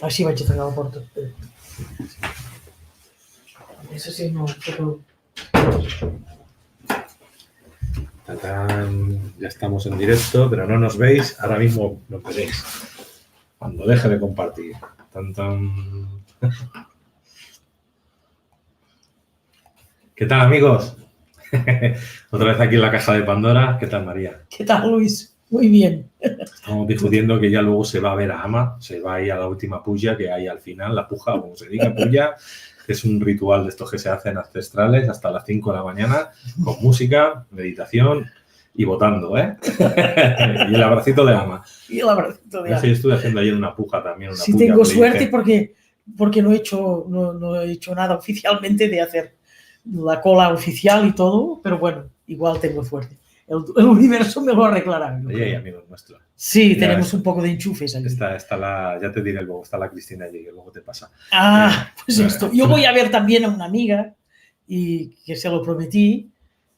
Així vaig a tancar la porta. Eso sí, no, pero... Ya estamos en directo, pero no nos veis. Ahora mismo nos veréis. Cuando deje de compartir. ¿Qué tal, amigos? Otra vez aquí en la caja de Pandora. ¿Qué tal, María? ¿Qué tal, Luis? Muy bien. Estamos discutiendo que ya luego se va a ver a Ama, se va a ir a la última puya que hay al final, la puja, o como se diga, puya, que es un ritual de estos que se hacen ancestrales hasta las 5 de la mañana, con música, meditación y votando, ¿eh? Y el abracito de Ama. Y el abracito de Ama. Yo estuve haciendo ayer una puja también. Una sí, puya, tengo suerte dije... porque no he hecho nada oficialmente de hacer la cola oficial y todo, pero bueno, igual tengo suerte. El universo me lo arreglará. Ahí hay amigos nuestros. Sí, ya tenemos un poco de enchufes allí. Ya te diré luego, está la Cristina allí, que luego te pasa. Pues esto. Yo voy a ver también a una amiga, y que se lo prometí,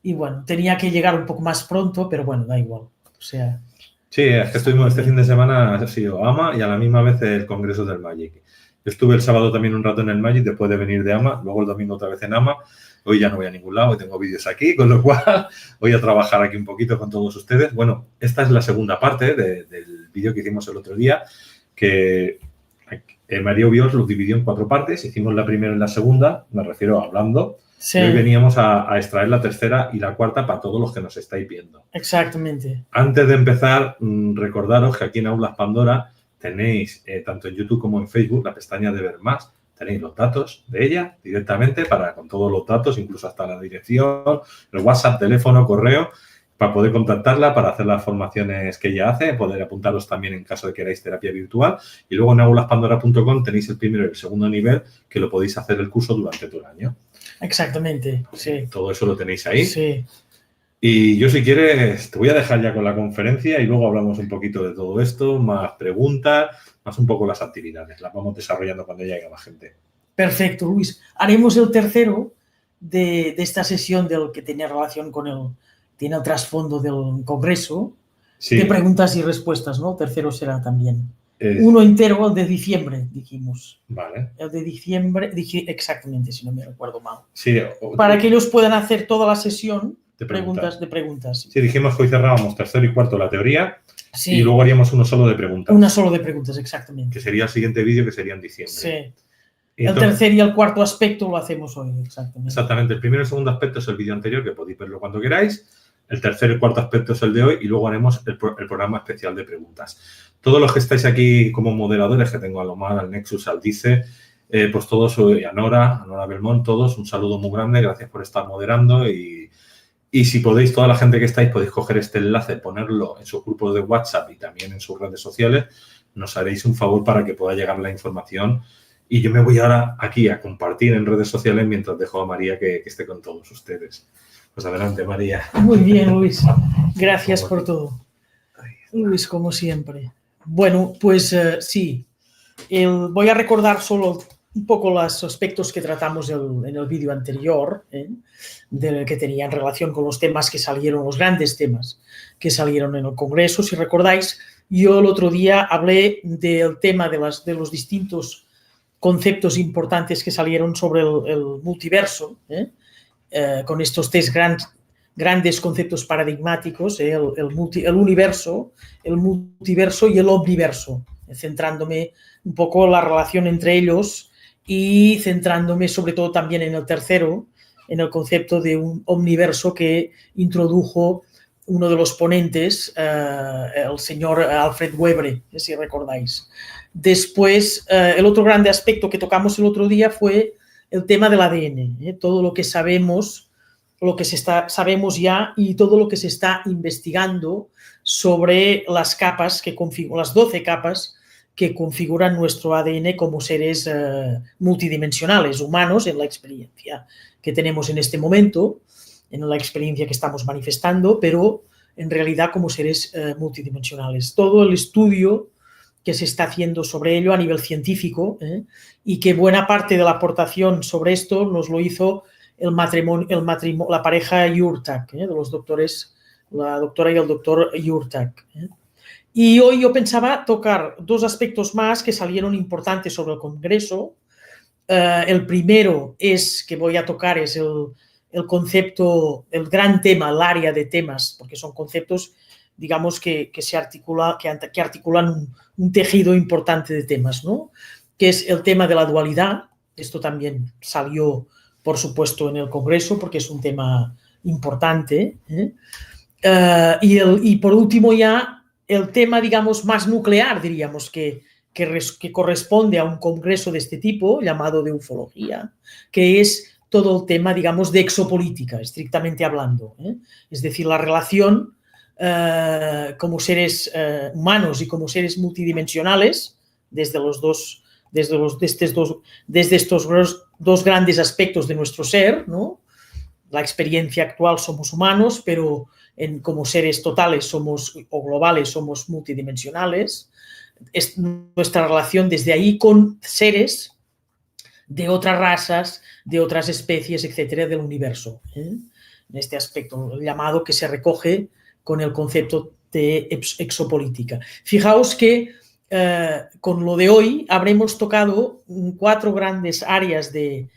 y bueno, tenía que llegar un poco más pronto, pero bueno, da igual. O sea... Sí, es que estuvimos este fin de semana, ha sido Ama y a la misma vez el Congreso del Magic. Yo estuve el sábado también un rato en el Magic, después de venir de Ama, luego el domingo otra vez en Ama. Hoy ya no voy a ningún lado, tengo vídeos aquí, con lo cual voy a trabajar aquí un poquito con todos ustedes. Bueno, esta es la segunda parte del vídeo que hicimos el otro día, que María Ubiós lo dividió en 4 partes. Hicimos la primera y la segunda, me refiero a hablando. Sí. Y hoy veníamos a extraer la tercera y la cuarta para todos los que nos estáis viendo. Exactamente. Antes de empezar, recordaros que aquí en Aulas Pandora tenéis, tanto en YouTube como en Facebook, la pestaña de Ver Más. Tenéis los datos de ella directamente, con todos los datos, incluso hasta la dirección, el WhatsApp, teléfono, correo, para poder contactarla, para hacer las formaciones que ella hace, poder apuntaros también en caso de que queráis terapia virtual. Y luego en aulaspandora.com tenéis el primero y el segundo nivel, que lo podéis hacer el curso durante todo el año. Exactamente, sí. Todo eso lo tenéis ahí. Sí. Y yo, si quieres, te voy a dejar ya con la conferencia y luego hablamos un poquito de todo esto, más preguntas, más un poco las actividades. Las vamos desarrollando cuando llegue más gente. Perfecto, Luis. Haremos el tercero de esta sesión del que tiene relación con tiene el trasfondo del congreso, sí, de preguntas y respuestas, ¿no? El tercero será también. Uno entero, el de diciembre, dijimos. Vale. El de diciembre, exactamente, si no me recuerdo mal. Sí. Para que ellos puedan hacer toda la sesión de preguntas. Sí, dijimos que hoy cerrábamos tercero y cuarto la teoría, sí, y luego haríamos uno solo de preguntas. Una solo de preguntas, exactamente. Que sería el siguiente vídeo, que sería en diciembre. Sí. Entonces, el tercer y el cuarto aspecto lo hacemos hoy, exactamente. Exactamente. El primero y el segundo aspecto es el vídeo anterior, que podéis verlo cuando queráis. El tercer y cuarto aspecto es el de hoy y luego haremos el programa especial de preguntas. Todos los que estáis aquí como moderadores, que tengo a Lomar, al Nexus, al Dice, pues todos, a Nora Belmont, todos, un saludo muy grande, gracias por estar moderando y si podéis, toda la gente que estáis, podéis coger este enlace, ponerlo en sus grupos de WhatsApp y también en sus redes sociales, nos haréis un favor para que pueda llegar la información. Y yo me voy ahora aquí a compartir en redes sociales mientras dejo a María que esté con todos ustedes. Pues adelante, María. Muy bien, Luis. Gracias por todo. Luis, como siempre. Bueno, pues sí. Voy a recordar solo un poco los aspectos que tratamos en el vídeo anterior, que tenían relación con los temas que salieron, los grandes temas que salieron en el Congreso. Si recordáis, yo el otro día hablé del tema de los distintos conceptos importantes que salieron sobre el multiverso, con estos 3 grandes conceptos paradigmáticos, el universo, el multiverso y el omniverso, centrándome un poco en la relación entre ellos y centrándome sobre todo también en el tercero, en el concepto de un omniverso que introdujo uno de los ponentes, el señor Alfred Webre, si recordáis. Después, el otro grande aspecto que tocamos el otro día fue el tema del ADN, todo lo que sabemos, sabemos ya y todo lo que se está investigando sobre las capas, las 12 capas que configuran nuestro ADN como seres multidimensionales, humanos, en la experiencia que tenemos en este momento, en la experiencia que estamos manifestando, pero en realidad como seres multidimensionales. Todo el estudio que se está haciendo sobre ello a nivel científico, y que buena parte de la aportación sobre esto nos lo hizo la pareja Yurtak, de los doctores, la doctora y el doctor Yurtak. Y hoy yo pensaba tocar dos aspectos más que salieron importantes sobre el Congreso. El primero que voy a tocar es el concepto, el gran tema, el área de temas, porque son conceptos, digamos, que articulan un tejido importante de temas, ¿no? Que es el tema de la dualidad. Esto también salió, por supuesto, en el Congreso, porque es un tema importante. Y por último ya el tema, digamos, más nuclear, diríamos, que corresponde a un congreso de este tipo, llamado de ufología, que es todo el tema, digamos, de exopolítica, estrictamente hablando. Es decir, la relación como seres humanos y como seres multidimensionales, desde estos dos grandes aspectos de nuestro ser, ¿no? La experiencia actual somos humanos, pero como seres totales o globales somos multidimensionales. Es nuestra relación desde ahí con seres de otras razas, de otras especies, etcétera, del universo. En este aspecto llamado que se recoge con el concepto de exopolítica. Fijaos que con lo de hoy habremos tocado 4 grandes áreas de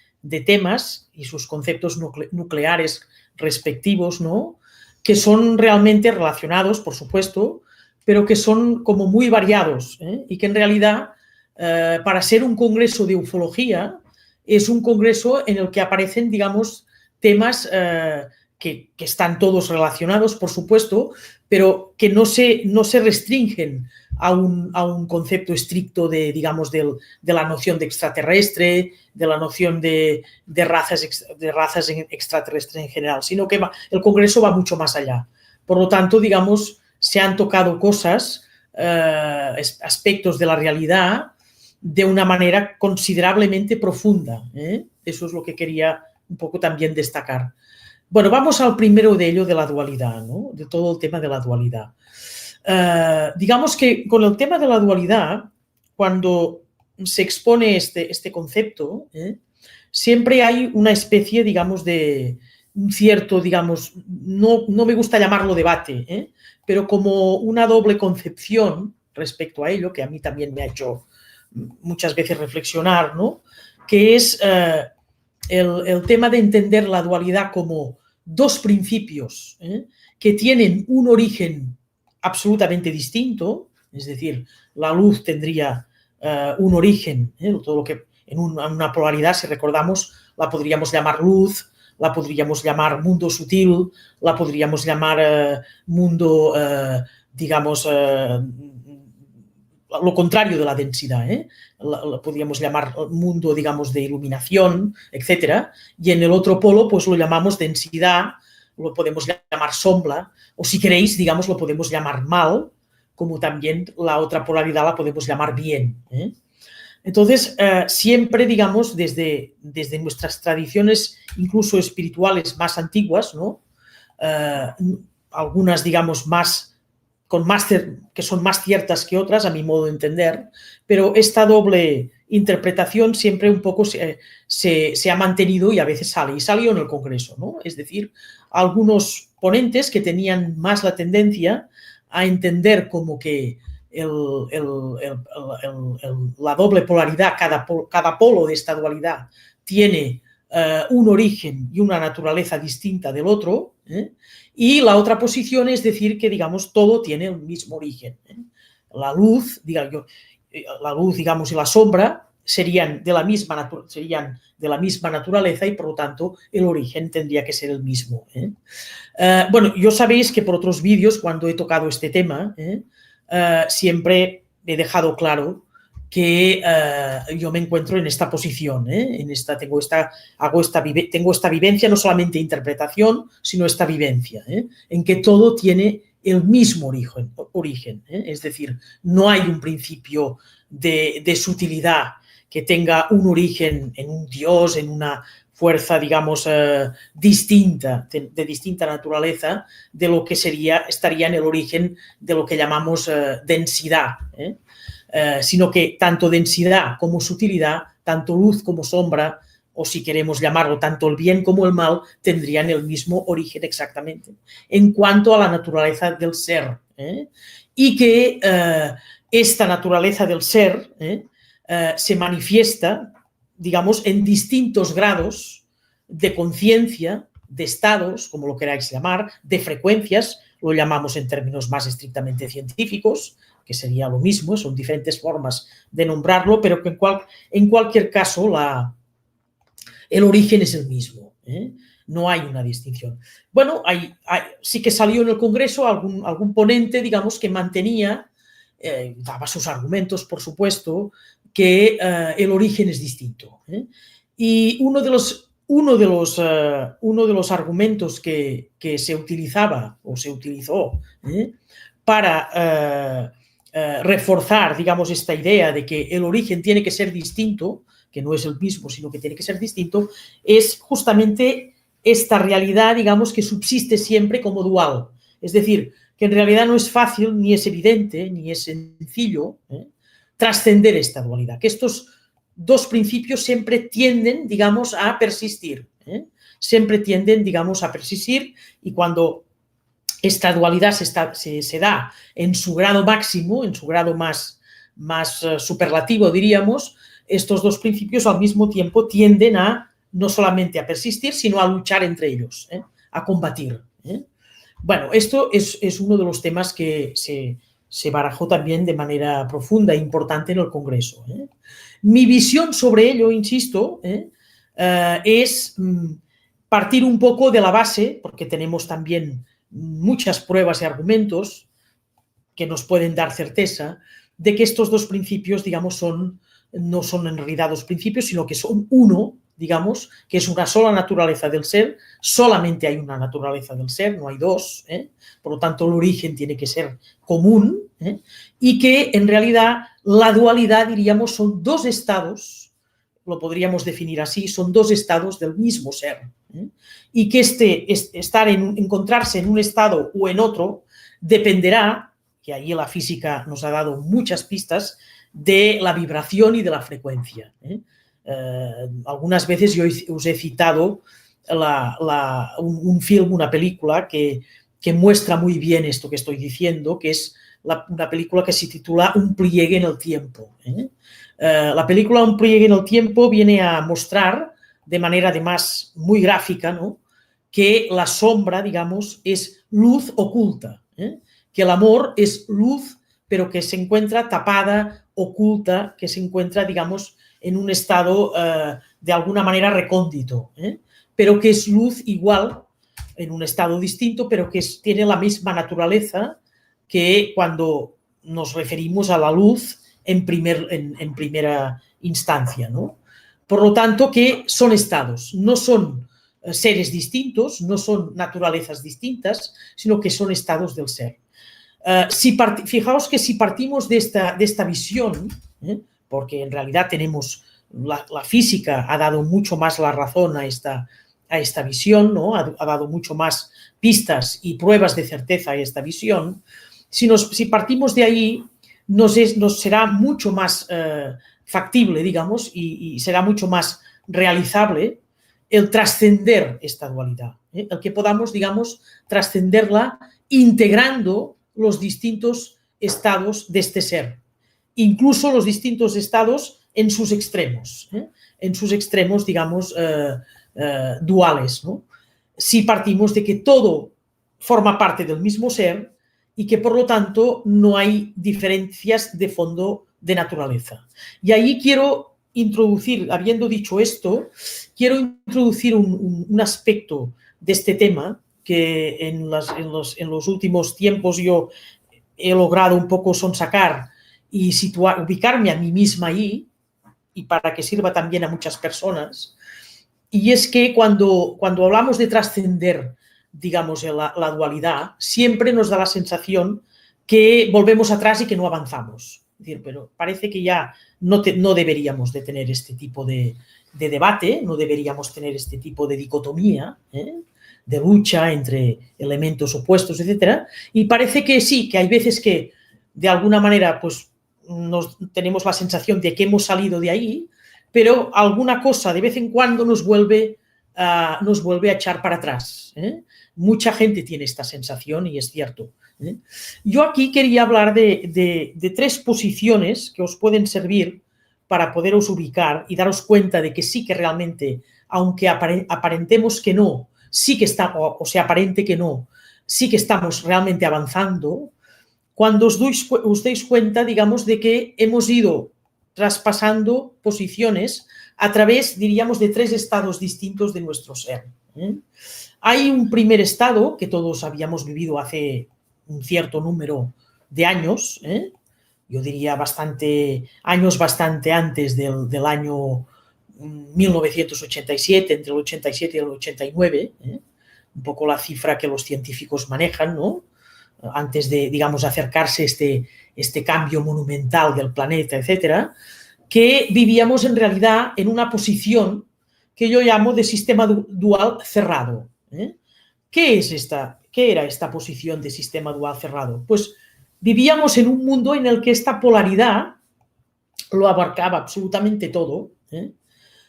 temas y sus conceptos nucleares respectivos, ¿no? Que son realmente relacionados, por supuesto, pero que son como muy variados, y que en realidad, para ser un congreso de ufología, es un congreso en el que aparecen, digamos, temas que están todos relacionados, por supuesto, pero que no se restringen a un concepto estricto de, digamos, de la noción de extraterrestre, de la noción de razas extraterrestres en general, sino que el Congreso va mucho más allá. Por lo tanto, digamos, se han tocado cosas, aspectos de la realidad de una manera considerablemente profunda. Eso es lo que quería un poco también destacar. Bueno, vamos al primero de ello, de la dualidad, ¿no? De todo el tema de la dualidad. Digamos que con el tema de la dualidad, cuando se expone este concepto, siempre hay una especie, digamos, de un cierto, digamos, no me gusta llamarlo debate, pero como una doble concepción respecto a ello, que a mí también me ha hecho muchas veces reflexionar, ¿no? Que es el tema de entender la dualidad como dos principios que tienen un origen absolutamente distinto, es decir, la luz tendría un origen, todo lo que en una polaridad, si recordamos, la podríamos llamar luz, la podríamos llamar mundo sutil, la podríamos llamar mundo, digamos, lo contrario de la densidad, la podríamos llamar mundo, digamos, de iluminación, etcétera, y en el otro polo, pues lo llamamos densidad, lo podemos llamar sombra, o si queréis, digamos, lo podemos llamar mal, como también la otra polaridad la podemos llamar bien. Entonces, siempre, digamos, desde nuestras tradiciones, incluso espirituales más antiguas, ¿no? Algunas, digamos, que son más ciertas que otras, a mi modo de entender, pero esta doble interpretación siempre un poco se ha mantenido y a veces sale, y salió en el Congreso, ¿no? Es decir, algunos ponentes que tenían más la tendencia a entender como que la doble polaridad, cada polo de esta dualidad tiene un origen y una naturaleza distinta del otro, y la otra posición es decir que, digamos, todo tiene el mismo origen. La luz, digamos, y la sombra serían de la misma naturaleza y, por lo tanto, el origen tendría que ser el mismo. Bueno, yo sabéis que por otros vídeos, cuando he tocado este tema, siempre he dejado claro que yo me encuentro en esta posición, tengo esta vivencia, no solamente interpretación, sino esta vivencia, en que todo tiene el mismo origen, es decir, no hay un principio de sutilidad que tenga un origen en un Dios, en una fuerza, digamos, distinta, de distinta naturaleza de lo que estaría en el origen de lo que llamamos densidad, sino que tanto densidad como sutilidad, tanto luz como sombra, o si queremos llamarlo tanto el bien como el mal, tendrían el mismo origen exactamente, en cuanto a la naturaleza del ser. y que esta naturaleza del ser se manifiesta, digamos, en distintos grados de conciencia, de estados, como lo queráis llamar, de frecuencias, lo llamamos en términos más estrictamente científicos, que sería lo mismo, son diferentes formas de nombrarlo, pero que en cualquier caso el origen es el mismo, no hay una distinción. Bueno, sí que salió en el Congreso algún ponente, digamos, que mantenía, daba sus argumentos, por supuesto, que el origen es distinto. Y uno de los argumentos que se utilizaba o se utilizó para reforzar, digamos, esta idea de que el origen tiene que ser distinto, que no es el mismo, sino que tiene que ser distinto, es justamente esta realidad, digamos, que subsiste siempre como dual. Es decir, que en realidad no es fácil, ni es evidente, ni es sencillo trascender esta dualidad, que estos dos principios siempre tienden, digamos, a persistir. Siempre tienden, digamos, a persistir, y cuando esta dualidad se da en su grado máximo, en su grado más superlativo, diríamos, estos dos principios al mismo tiempo tienden a no solamente a persistir, sino a luchar entre ellos, a combatir. Bueno, esto es uno de los temas que se barajó también de manera profunda e importante en el Congreso. Mi visión sobre ello, insisto, es partir un poco de la base, porque tenemos también muchas pruebas y argumentos que nos pueden dar certeza de que estos dos principios, digamos, no son en realidad dos principios, sino que son uno, digamos, que es una sola naturaleza del ser, solamente hay una naturaleza del ser, no hay dos, por lo tanto el origen tiene que ser común, y que en realidad la dualidad, diríamos, son dos estados, lo podríamos definir así, son dos estados del mismo ser, y que encontrarse en un estado o en otro dependerá, y ahí la física nos ha dado muchas pistas, de la vibración y de la frecuencia. Algunas veces yo os he citado un film, una película que muestra muy bien esto que estoy diciendo, que es una película que se titula Un pliegue en el tiempo. La película Un pliegue en el tiempo viene a mostrar de manera además muy gráfica, ¿no?, que la sombra, digamos, es luz oculta, que el amor es luz, pero que se encuentra tapada, oculta, que se encuentra, digamos, en un estado de alguna manera recóndito, pero que es luz igual, en un estado distinto, pero que tiene la misma naturaleza que cuando nos referimos a la luz en primera instancia, ¿no? Por lo tanto, que son estados, no son seres distintos, no son naturalezas distintas, sino que son estados del ser. Fijaos que si partimos de esta visión, porque en realidad tenemos la física ha dado mucho más la razón a esta visión, ¿no? Ha dado mucho más pistas y pruebas de certeza a esta visión. Si partimos de ahí, nos será mucho más factible, digamos, y será mucho más realizable el trascender esta dualidad, el que podamos, digamos, trascenderla integrando los distintos estados de este ser, incluso los distintos estados en sus extremos, digamos, duales, ¿no? Si partimos de que todo forma parte del mismo ser y que, por lo tanto, no hay diferencias de fondo de naturaleza. Y ahí quiero introducir, habiendo dicho esto, quiero introducir un aspecto de este tema que en los últimos tiempos yo he logrado un poco sonsacar y ubicarme a mí misma ahí, y para que sirva también a muchas personas, y es que cuando hablamos de trascender, digamos, la dualidad, siempre nos da la sensación que volvemos atrás y que no avanzamos. Es decir, pero parece que ya no deberíamos de tener este tipo de debate, no deberíamos tener este tipo de dicotomía, de lucha entre elementos opuestos, etcétera. Y parece que sí, que hay veces que de alguna manera pues tenemos la sensación de que hemos salido de ahí, pero alguna cosa de vez en cuando nos vuelve a echar para atrás. Mucha gente tiene esta sensación y es cierto. Es Yo aquí quería hablar de tres posiciones que os pueden servir para poderos ubicar y daros cuenta de que sí que realmente, aunque aparentemos que no, sí que estamos, o sea, aparente que no, sí que estamos realmente avanzando, cuando os deis cuenta, digamos, de que hemos ido traspasando posiciones a través, diríamos, de tres estados distintos de nuestro ser. Hay un primer estado que todos habíamos vivido hace un cierto número de años, yo diría años bastante antes del año 1987, entre el 87 y el 89, un poco la cifra que los científicos manejan, ¿no? Antes de, digamos, acercarse este cambio monumental del planeta, etcétera, que vivíamos en realidad en una posición que yo llamo de sistema dual cerrado. ¿Qué era esta posición de sistema dual cerrado? Pues vivíamos en un mundo en el que esta polaridad lo abarcaba absolutamente todo,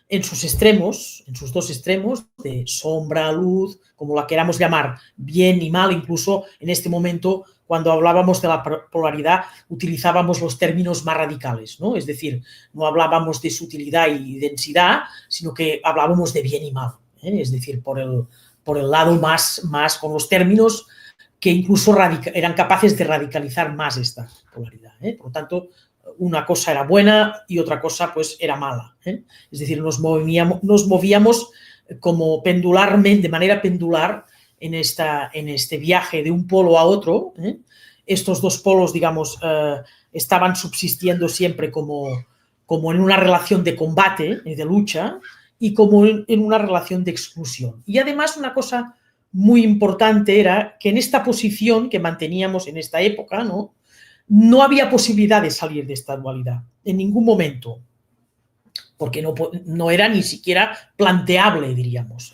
en sus extremos, en sus dos extremos, de sombra, luz, como la queramos llamar, bien y mal. Incluso en este momento, cuando hablábamos de la polaridad, utilizábamos los términos más radicales, ¿no? Es decir, no hablábamos de sutilidad y densidad, sino que hablábamos de bien y mal, es decir, por el lado más con los términos que incluso eran capaces de radicalizar más esta polaridad. Por lo tanto, una cosa era buena y otra cosa pues era mala. Es decir, nos movíamos como pendularmente, de manera pendular en este viaje de un polo a otro. Estos dos polos, digamos, estaban subsistiendo siempre como en una relación de combate, de lucha, y como en una relación de exclusión. Y además una cosa muy importante era que en esta posición que manteníamos en esta época, no había posibilidad de salir de esta dualidad en ningún momento, porque no era ni siquiera planteable, diríamos.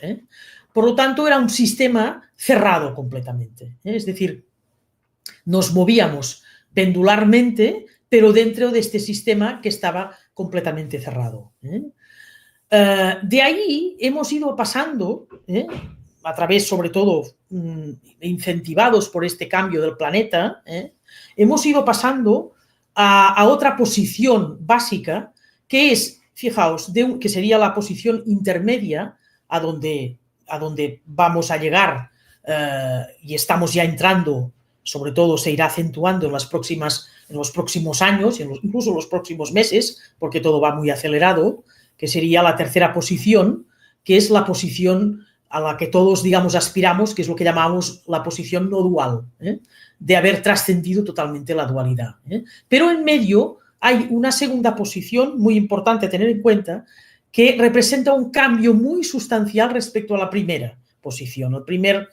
Por lo tanto, era un sistema cerrado completamente. Es decir, nos movíamos pendularmente, pero dentro de este sistema que estaba completamente cerrado. De ahí hemos ido pasando, a través, sobre todo, incentivados por este cambio del planeta, hemos ido pasando a otra posición básica, que es, fijaos, que sería la posición intermedia a donde vamos a llegar, y estamos ya entrando, sobre todo se irá acentuando en los próximos años, incluso en los próximos meses, porque todo va muy acelerado, que sería la tercera posición, que es la posición a la que todos, digamos, aspiramos, que es lo que llamamos la posición no dual, de haber trascendido totalmente la dualidad. Pero en medio hay una segunda posición muy importante a tener en cuenta, que representa un cambio muy sustancial respecto a la primera posición, el primer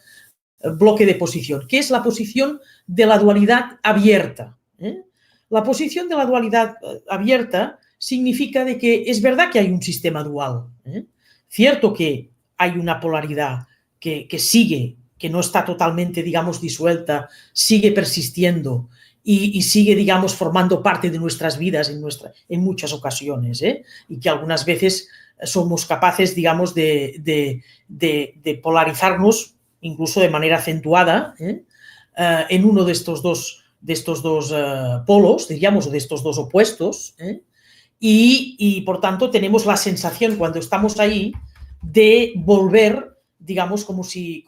bloque de posición, que es la posición de la dualidad abierta. La posición de la dualidad abierta significa de que es verdad que hay un sistema dual. Cierto que hay una polaridad que sigue, que no está totalmente, digamos, disuelta, sigue persistiendo y sigue, digamos, formando parte de nuestras vidas en muchas ocasiones, y que algunas veces somos capaces, digamos, de polarizarnos, incluso de manera acentuada, en uno de estos dos polos, diríamos, o de estos dos opuestos, y por tanto tenemos la sensación cuando estamos ahí de volver, digamos, como si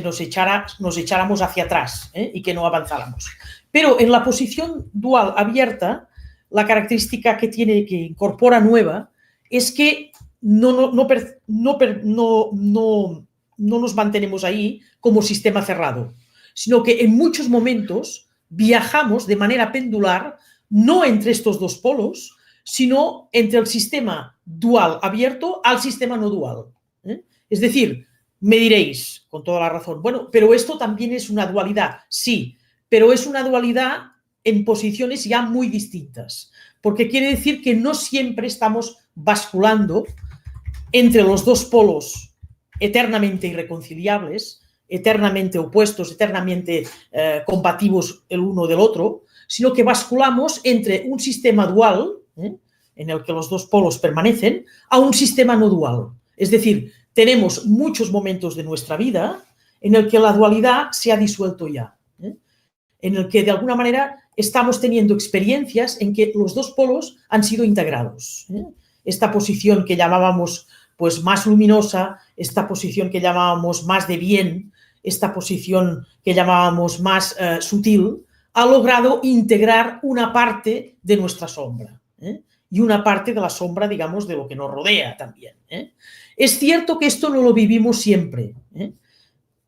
nos echáramos hacia atrás, y que no avanzáramos. Pero en la posición dual abierta, la característica que incorpora nueva es que no nos mantenemos ahí como sistema cerrado, sino que en muchos momentos viajamos de manera pendular, no entre estos dos polos, sino entre el sistema dual abierto al sistema no dual. Es decir, me diréis, con toda la razón, bueno, pero esto también es una dualidad. Sí, pero es una dualidad en posiciones ya muy distintas, porque quiere decir que no siempre estamos basculando entre los dos polos eternamente irreconciliables, eternamente opuestos, eternamente combativos el uno del otro, sino que basculamos entre un sistema dual, en el que los dos polos permanecen, a un sistema no dual. Es decir, tenemos muchos momentos de nuestra vida en el que la dualidad se ha disuelto ya. en el que de alguna manera estamos teniendo experiencias en que los dos polos han sido integrados. Esta posición que llamábamos pues más luminosa, esta posición que llamábamos más de bien, esta posición que llamábamos más sutil, ha logrado integrar una parte de nuestra sombra y una parte de la sombra, digamos, de lo que nos rodea también. Es cierto que esto no lo vivimos siempre,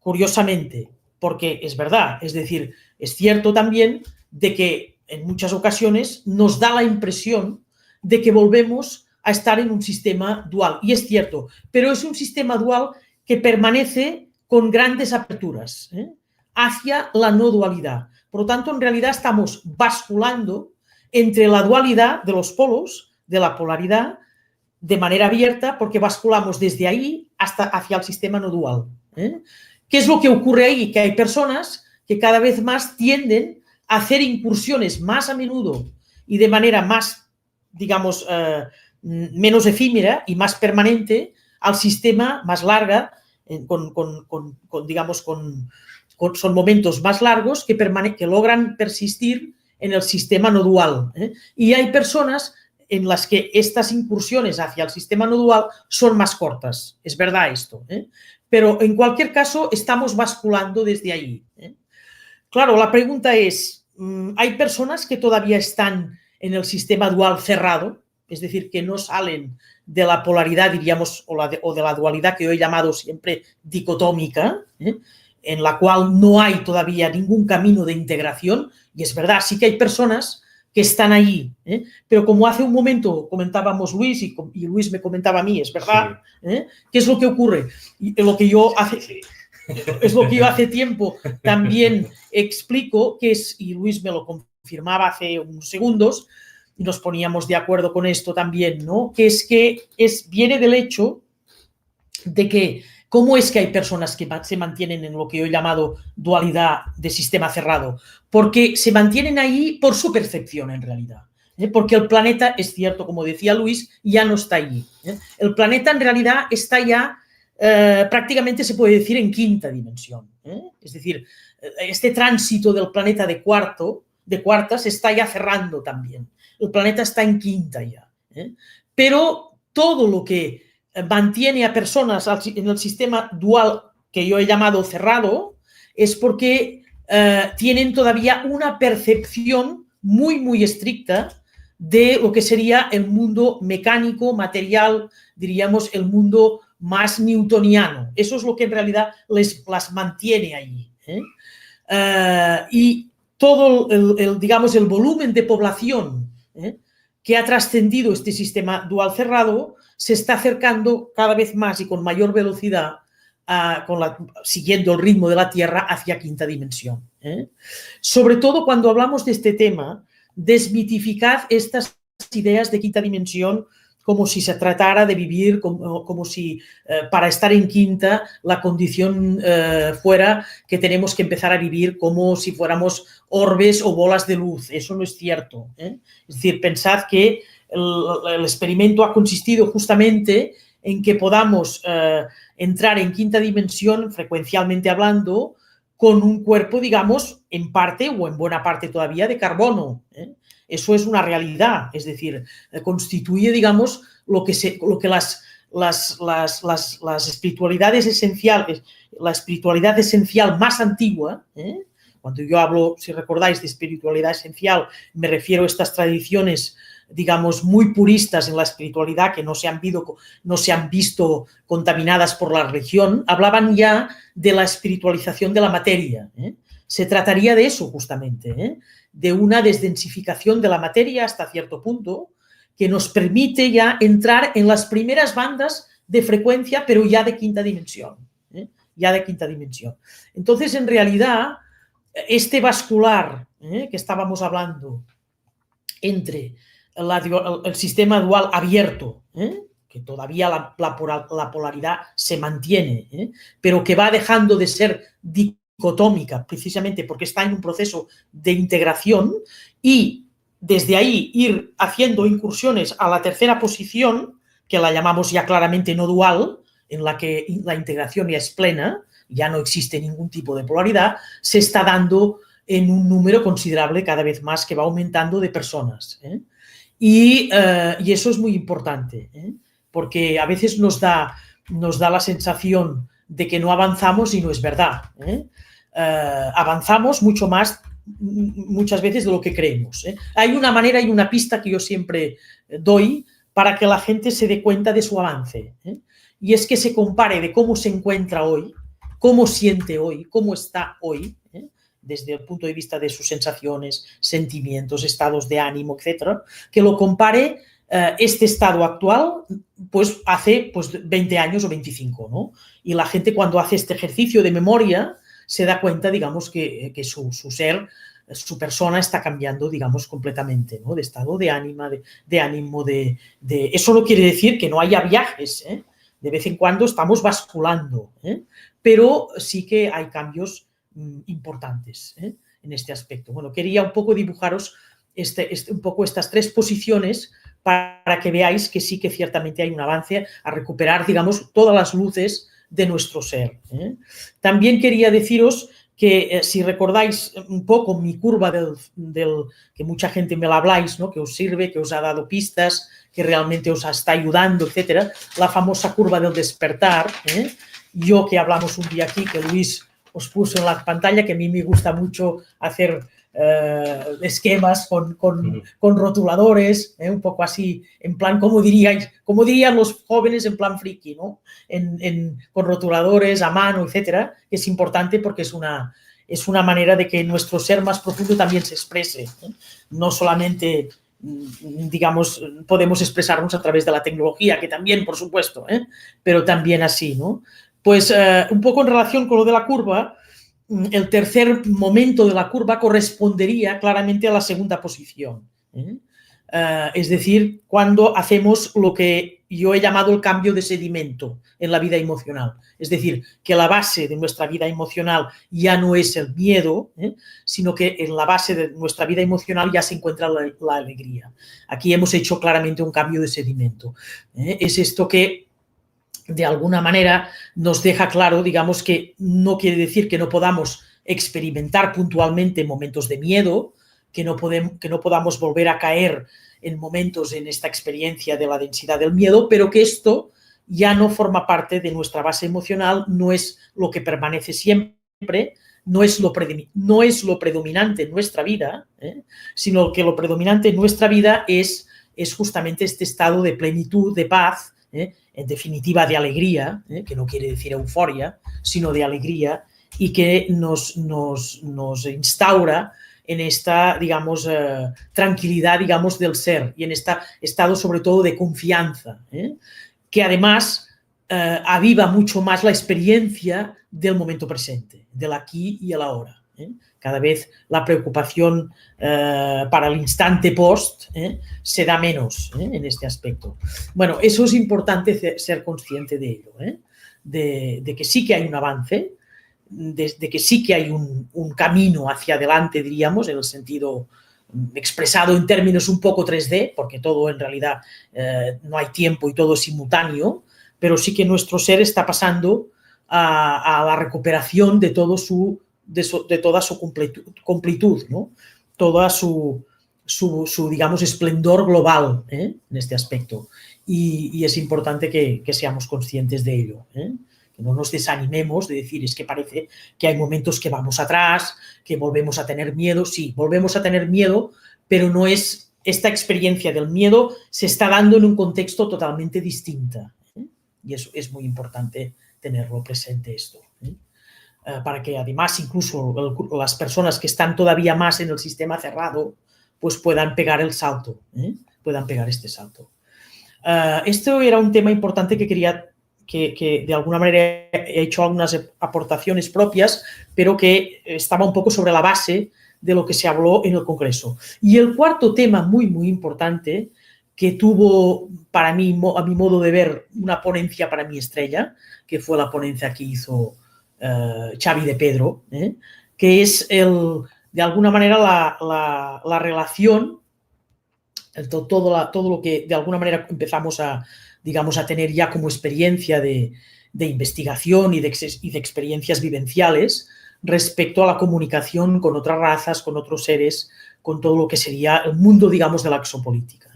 curiosamente, porque es verdad, es decir, es cierto también de que en muchas ocasiones nos da la impresión de que volvemos a estar en un sistema dual, y es cierto, pero es un sistema dual que permanece con grandes aperturas hacia la no dualidad. Por lo tanto, en realidad estamos basculando entre la dualidad de los polos, de la polaridad, de manera abierta, porque basculamos desde ahí hasta hacia el sistema no dual. ¿Qué es lo que ocurre ahí? Que hay personas que cada vez más tienden a hacer incursiones más a menudo y de manera más, digamos, menos efímera y más permanente al sistema más larga, son momentos más largos que logran persistir en el sistema no dual. Y hay personas en las que estas incursiones hacia el sistema no dual son más cortas. Es verdad esto. Pero en cualquier caso estamos basculando desde ahí. Claro, la pregunta es, ¿hay personas que todavía están en el sistema dual cerrado? Es decir, que no salen de la polaridad, diríamos, o de la dualidad que yo he llamado siempre dicotómica, en la cual no hay todavía ningún camino de integración. Y es verdad, sí que hay personas que están ahí, pero como hace un momento comentábamos Luis y Luis me comentaba a mí, es verdad, ¿qué es lo que ocurre? Y lo que yo es lo que yo hace tiempo también explico, que es, y Luis me lo confirmaba hace unos segundos, y nos poníamos de acuerdo con esto también, ¿no? Que viene del hecho de que ¿cómo es que hay personas que se mantienen en lo que yo he llamado dualidad de sistema cerrado? Porque se mantienen ahí por su percepción, en realidad. Porque el planeta, es cierto, como decía Luis, ya no está allí. El planeta, en realidad, está ya, prácticamente se puede decir, en quinta dimensión. Es decir, este tránsito del planeta de cuarta se está ya cerrando también. El planeta está en quinta ya. Pero todo lo que mantiene a personas en el sistema dual que yo he llamado cerrado es porque tienen todavía una percepción muy, muy estricta de lo que sería el mundo mecánico, material, diríamos el mundo más newtoniano. Eso es lo que en realidad las mantiene allí. Y todo digamos, el volumen de población que ha trascendido este sistema dual cerrado se está acercando cada vez más y con mayor velocidad, siguiendo el ritmo de la Tierra, hacia quinta dimensión. Sobre todo cuando hablamos de este tema, desmitificad estas ideas de quinta dimensión como si se tratara de vivir, como si para estar en quinta la condición fuera que tenemos que empezar a vivir como si fuéramos orbes o bolas de luz. Eso no es cierto. Es decir, pensad que el experimento ha consistido justamente en que podamos entrar en quinta dimensión, frecuencialmente hablando, con un cuerpo, digamos, en parte o en buena parte todavía de carbono. Eso es una realidad, es decir, constituye, digamos, lo que las espiritualidades esenciales, la espiritualidad esencial más antigua. Cuando yo hablo, si recordáis, de espiritualidad esencial, me refiero a estas tradiciones, digamos, muy puristas en la espiritualidad que no se han visto contaminadas por la religión. Hablaban ya de la espiritualización de la materia. Se trataría de eso justamente, de una desdensificación de la materia hasta cierto punto que nos permite ya entrar en las primeras bandas de frecuencia, pero ya de quinta dimensión. Ya de quinta dimensión. Entonces, en realidad, este bascular que estábamos hablando entre el sistema dual abierto, que todavía la polaridad se mantiene, pero que va dejando de ser dicotómica, precisamente porque está en un proceso de integración, y desde ahí ir haciendo incursiones a la tercera posición, que la llamamos ya claramente no dual, en la que la integración ya es plena, ya no existe ningún tipo de polaridad, se está dando en un número considerable cada vez más que va aumentando de personas. Y eso es muy importante, porque a veces nos da la sensación de que no avanzamos y no es verdad. Avanzamos mucho más muchas veces de lo que creemos. Hay una manera y una pista que yo siempre doy para que la gente se dé cuenta de su avance. Y es que se compare de cómo se encuentra hoy, cómo siente hoy, cómo está hoy, desde el punto de vista de sus sensaciones, sentimientos, estados de ánimo, etcétera, que lo compare este estado actual pues hace 20 años o 25, ¿no? Y la gente cuando hace este ejercicio de memoria se da cuenta, digamos, que su ser, su persona está cambiando, digamos, completamente, ¿no? De estado de ánimo, Eso no quiere decir que no haya viajes, De vez en cuando estamos basculando, pero sí que hay cambios importantes en este aspecto. Bueno, quería un poco dibujaros un poco estas tres posiciones para que veáis que sí que ciertamente hay un avance a recuperar, digamos, todas las luces de nuestro ser. También quería deciros que si recordáis un poco mi curva que mucha gente me la habláis, ¿no? Que os sirve, que os ha dado pistas, que realmente os está ayudando, etcétera, la famosa curva del despertar, yo que hablamos un día aquí, que Luis os puso en la pantalla, que a mí me gusta mucho hacer esquemas con rotuladores, un poco así, en plan, como dirían los jóvenes, en plan friki, ¿no? Con rotuladores a mano, etcétera, que es importante porque es una manera de que nuestro ser más profundo también se exprese, no solamente, digamos, podemos expresarnos a través de la tecnología, que también, por supuesto, pero también así, ¿no? Pues un poco en relación con lo de la curva, el tercer momento de la curva correspondería claramente a la segunda posición. Es decir, cuando hacemos lo que yo he llamado el cambio de sedimento en la vida emocional. Es decir, que la base de nuestra vida emocional ya no es el miedo, sino que en la base de nuestra vida emocional ya se encuentra la alegría. Aquí hemos hecho claramente un cambio de sedimento. Es esto que de alguna manera nos deja claro, digamos, que no quiere decir que no podamos experimentar puntualmente momentos de miedo, que no podamos volver a caer en momentos en esta experiencia de la densidad del miedo, pero que esto ya no forma parte de nuestra base emocional, no es lo que permanece siempre, no es lo predominante en nuestra vida, sino que lo predominante en nuestra vida es justamente este estado de plenitud, de paz, en definitiva de alegría, que no quiere decir euforia, sino de alegría, y que nos instaura en esta, digamos, tranquilidad, digamos, del ser, y en este estado sobre todo de confianza, que además aviva mucho más la experiencia del momento presente, del aquí y el ahora. Cada vez la preocupación para el instante post se da menos en este aspecto. Bueno, eso es importante ser consciente de ello, de que sí que hay un avance, de que sí que hay un camino hacia adelante, diríamos, en el sentido expresado en términos un poco 3D, porque todo en realidad no hay tiempo y todo es simultáneo, pero sí que nuestro ser está pasando a la recuperación de toda su completud, ¿no? Toda su digamos, esplendor global en este aspecto. Y es importante que seamos conscientes de ello, que no nos desanimemos de decir, es que parece que hay momentos que vamos atrás, que volvemos a tener miedo. Sí, volvemos a tener miedo, pero no es esta experiencia del miedo, se está dando en un contexto totalmente distinto. Y eso es muy importante tenerlo presente esto. Para que además incluso las personas que están todavía más en el sistema cerrado pues puedan pegar el salto, puedan pegar este salto. Esto era un tema importante que quería que de alguna manera he hecho algunas aportaciones propias, pero que estaba un poco sobre la base de lo que se habló en el Congreso. Y el cuarto tema muy, muy importante que tuvo para mí, a mi modo de ver, una ponencia para mi estrella, que fue la ponencia que hizo Xavi de Pedro, que es de alguna manera la relación, todo lo que de alguna manera empezamos a tener ya como experiencia de investigación y de experiencias vivenciales, respecto a la comunicación con otras razas, con otros seres, con todo lo que sería el mundo, digamos, de la exopolítica.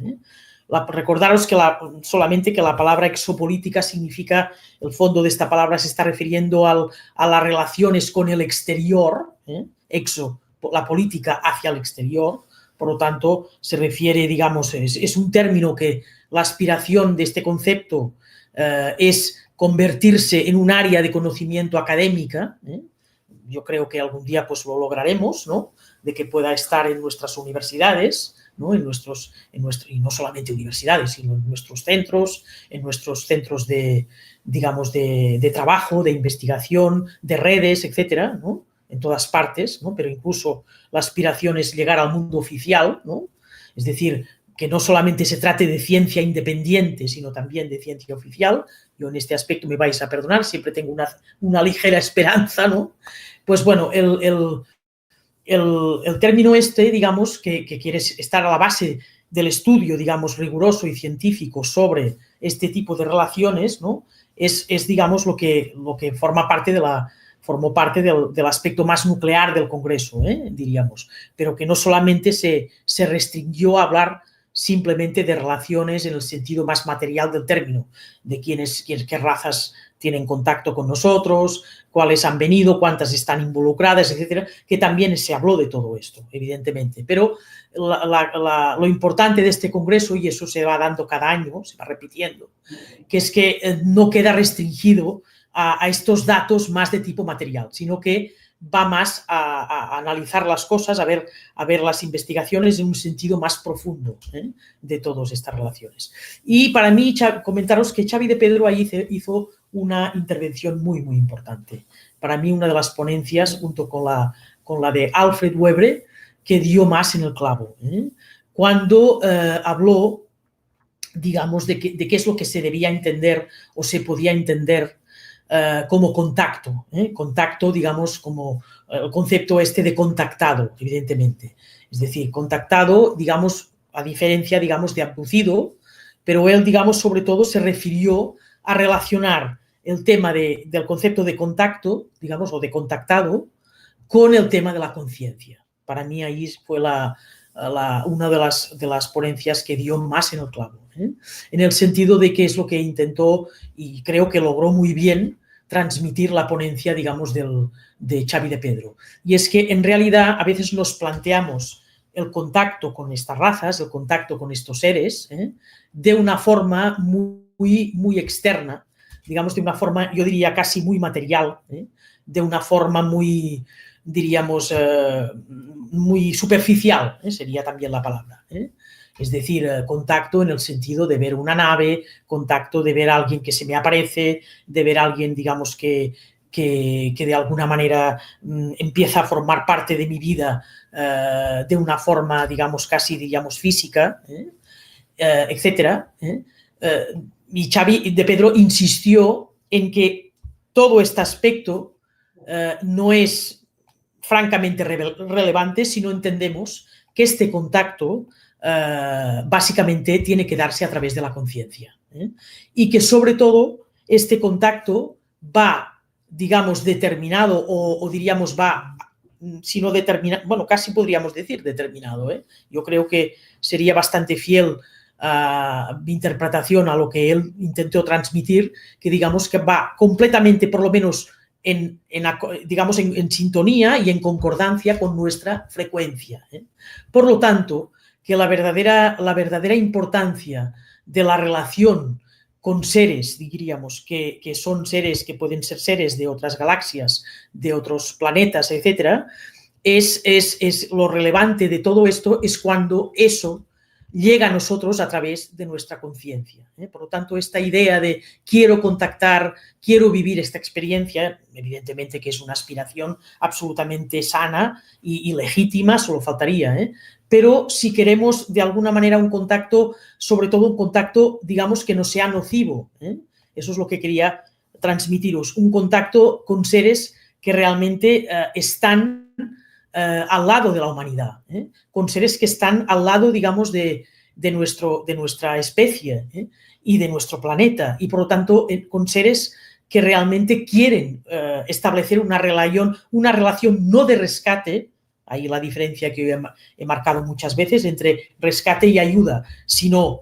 Recordaros que solamente que la palabra exopolítica significa, el fondo de esta palabra se está refiriendo a las relaciones con el exterior, exo, la política hacia el exterior, por lo tanto se refiere, digamos, es un término que la aspiración de este concepto es convertirse en un área de conocimiento académica. Yo creo que algún día pues lo lograremos, ¿no? De que pueda estar en nuestras universidades, ¿no? Y no solamente universidades, sino en nuestros centros de, digamos, de trabajo, de investigación, de redes, etcétera, ¿no? En todas partes, ¿no? Pero incluso la aspiración es llegar al mundo oficial, ¿no? Es decir, que no solamente se trate de ciencia independiente, sino también de ciencia oficial. Yo en este aspecto me vais a perdonar, siempre tengo una ligera esperanza, ¿no? Pues bueno, el término digamos, que quiere estar a la base del estudio, digamos, riguroso y científico sobre este tipo de relaciones, ¿no? Es digamos, lo que formó parte del aspecto más nuclear del Congreso, diríamos, pero que no solamente se restringió a hablar simplemente de relaciones en el sentido más material del término, de qué razas tienen contacto con nosotros, cuáles han venido, cuántas están involucradas, etcétera, que también se habló de todo esto, evidentemente. Pero lo importante de este congreso, y eso se va dando cada año, se va repitiendo, que es que no queda restringido a estos datos más de tipo material, sino que va más a analizar las cosas, a ver las investigaciones en un sentido más profundo de todas estas relaciones. Y para mí, comentaros que Xavi de Pedro ahí hizo una intervención muy, muy importante. Para mí, una de las ponencias, junto con la de Alfred Webre, que dio más en el clavo. Cuando habló, digamos, de qué es lo que se debía entender o se podía entender como contacto, contacto, digamos, como el concepto de contactado, evidentemente. Es decir, contactado, digamos, a diferencia, digamos, de abducido, pero él, digamos, sobre todo se refirió a relacionar el tema del concepto de contacto, digamos, o de contactado, con el tema de la conciencia. Para mí ahí fue una de las ponencias que dio más en el clavo, en el sentido de que es lo que intentó y creo que logró muy bien transmitir la ponencia, digamos, de Xavi de Pedro. Y es que en realidad a veces nos planteamos el contacto con estas razas, el contacto con estos seres, de una forma muy, muy externa, digamos, de una forma, yo diría, casi muy material, de una forma muy, diríamos, muy superficial, sería también la palabra. Es decir, contacto en el sentido de ver una nave, contacto de ver a alguien que se me aparece, de ver a alguien, digamos, que de alguna manera empieza a formar parte de mi vida de una forma, digamos, casi, digamos, física, etcétera. Y Xavi de Pedro insistió en que todo este aspecto no es francamente relevante si no entendemos que este contacto básicamente tiene que darse a través de la conciencia. Y que sobre todo este contacto va, digamos, determinado o diríamos va, si no determinado, bueno, casi podríamos decir determinado. Yo creo que sería bastante fiel mi interpretación a lo que él intentó transmitir, que digamos que va completamente, por lo menos, digamos, en sintonía y en concordancia con nuestra frecuencia. Por lo tanto, que la verdadera importancia de la relación con seres, diríamos, que son seres, que pueden ser seres de otras galaxias, de otros planetas, etcétera, es lo relevante de todo esto es cuando eso llega a nosotros a través de nuestra conciencia. Por lo tanto, esta idea de quiero contactar, quiero vivir esta experiencia, evidentemente que es una aspiración absolutamente sana y legítima, solo faltaría, pero si queremos de alguna manera un contacto, sobre todo un contacto, digamos, que no sea nocivo, eso es lo que quería transmitiros, un contacto con seres que realmente están al lado de la humanidad, con seres que están al lado, digamos, de nuestra especie y de nuestro planeta, y por lo tanto con seres que realmente quieren establecer una relación no de rescate, ahí la diferencia que yo he marcado muchas veces entre rescate y ayuda, sino,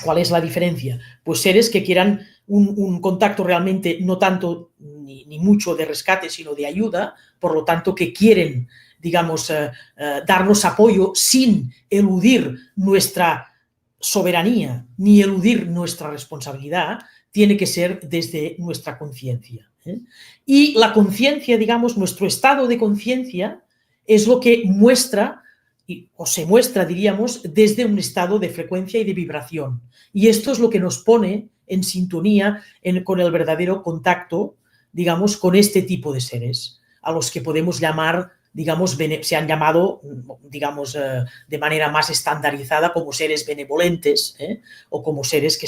¿cuál es la diferencia? Pues seres que quieran un contacto realmente no tanto ni mucho de rescate, sino de ayuda, por lo tanto que quieren, digamos, darnos apoyo sin eludir nuestra soberanía ni eludir nuestra responsabilidad, tiene que ser desde nuestra conciencia. Y la conciencia, digamos, nuestro estado de conciencia es lo que muestra, o se muestra, diríamos, desde un estado de frecuencia y de vibración. Y esto es lo que nos pone en sintonía con el verdadero contacto, digamos, con este tipo de seres, a los que podemos llamar, digamos, se han llamado, digamos, de manera más estandarizada como seres benevolentes, o como seres que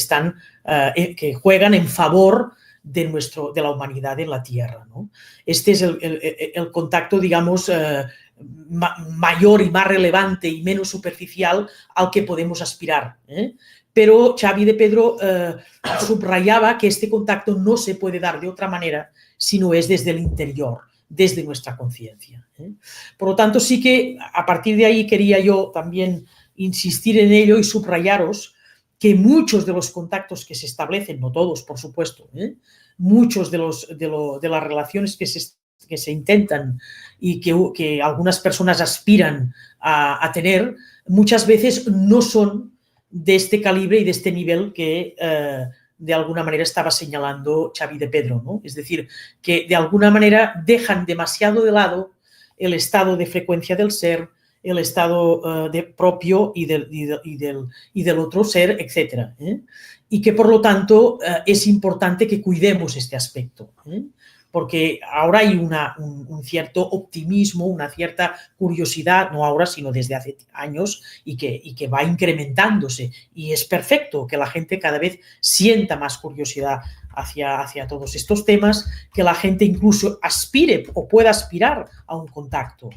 que juegan en favor de la humanidad en la Tierra, ¿no? Este es el contacto, digamos, mayor y más relevante y menos superficial al que podemos aspirar. Pero Xavi de Pedro subrayaba que este contacto no se puede dar de otra manera si no es desde el interior, desde nuestra conciencia. Por lo tanto, sí que a partir de ahí quería yo también insistir en ello y subrayaros que muchos de los contactos que se establecen, no todos, por supuesto, muchos de las relaciones que se intentan y que algunas personas aspiran a tener, muchas veces no son de este calibre y de este nivel que de alguna manera estaba señalando Xavi de Pedro, ¿no? Es decir, que de alguna manera dejan demasiado de lado el estado de frecuencia del ser, el estado propio y del otro ser, etc. Y que por lo tanto es importante que cuidemos este aspecto, porque ahora hay un cierto optimismo, una cierta curiosidad, no ahora, sino desde hace años, y que va incrementándose. Y es perfecto que la gente cada vez sienta más curiosidad hacia todos estos temas, que la gente incluso aspire o pueda aspirar a un contacto,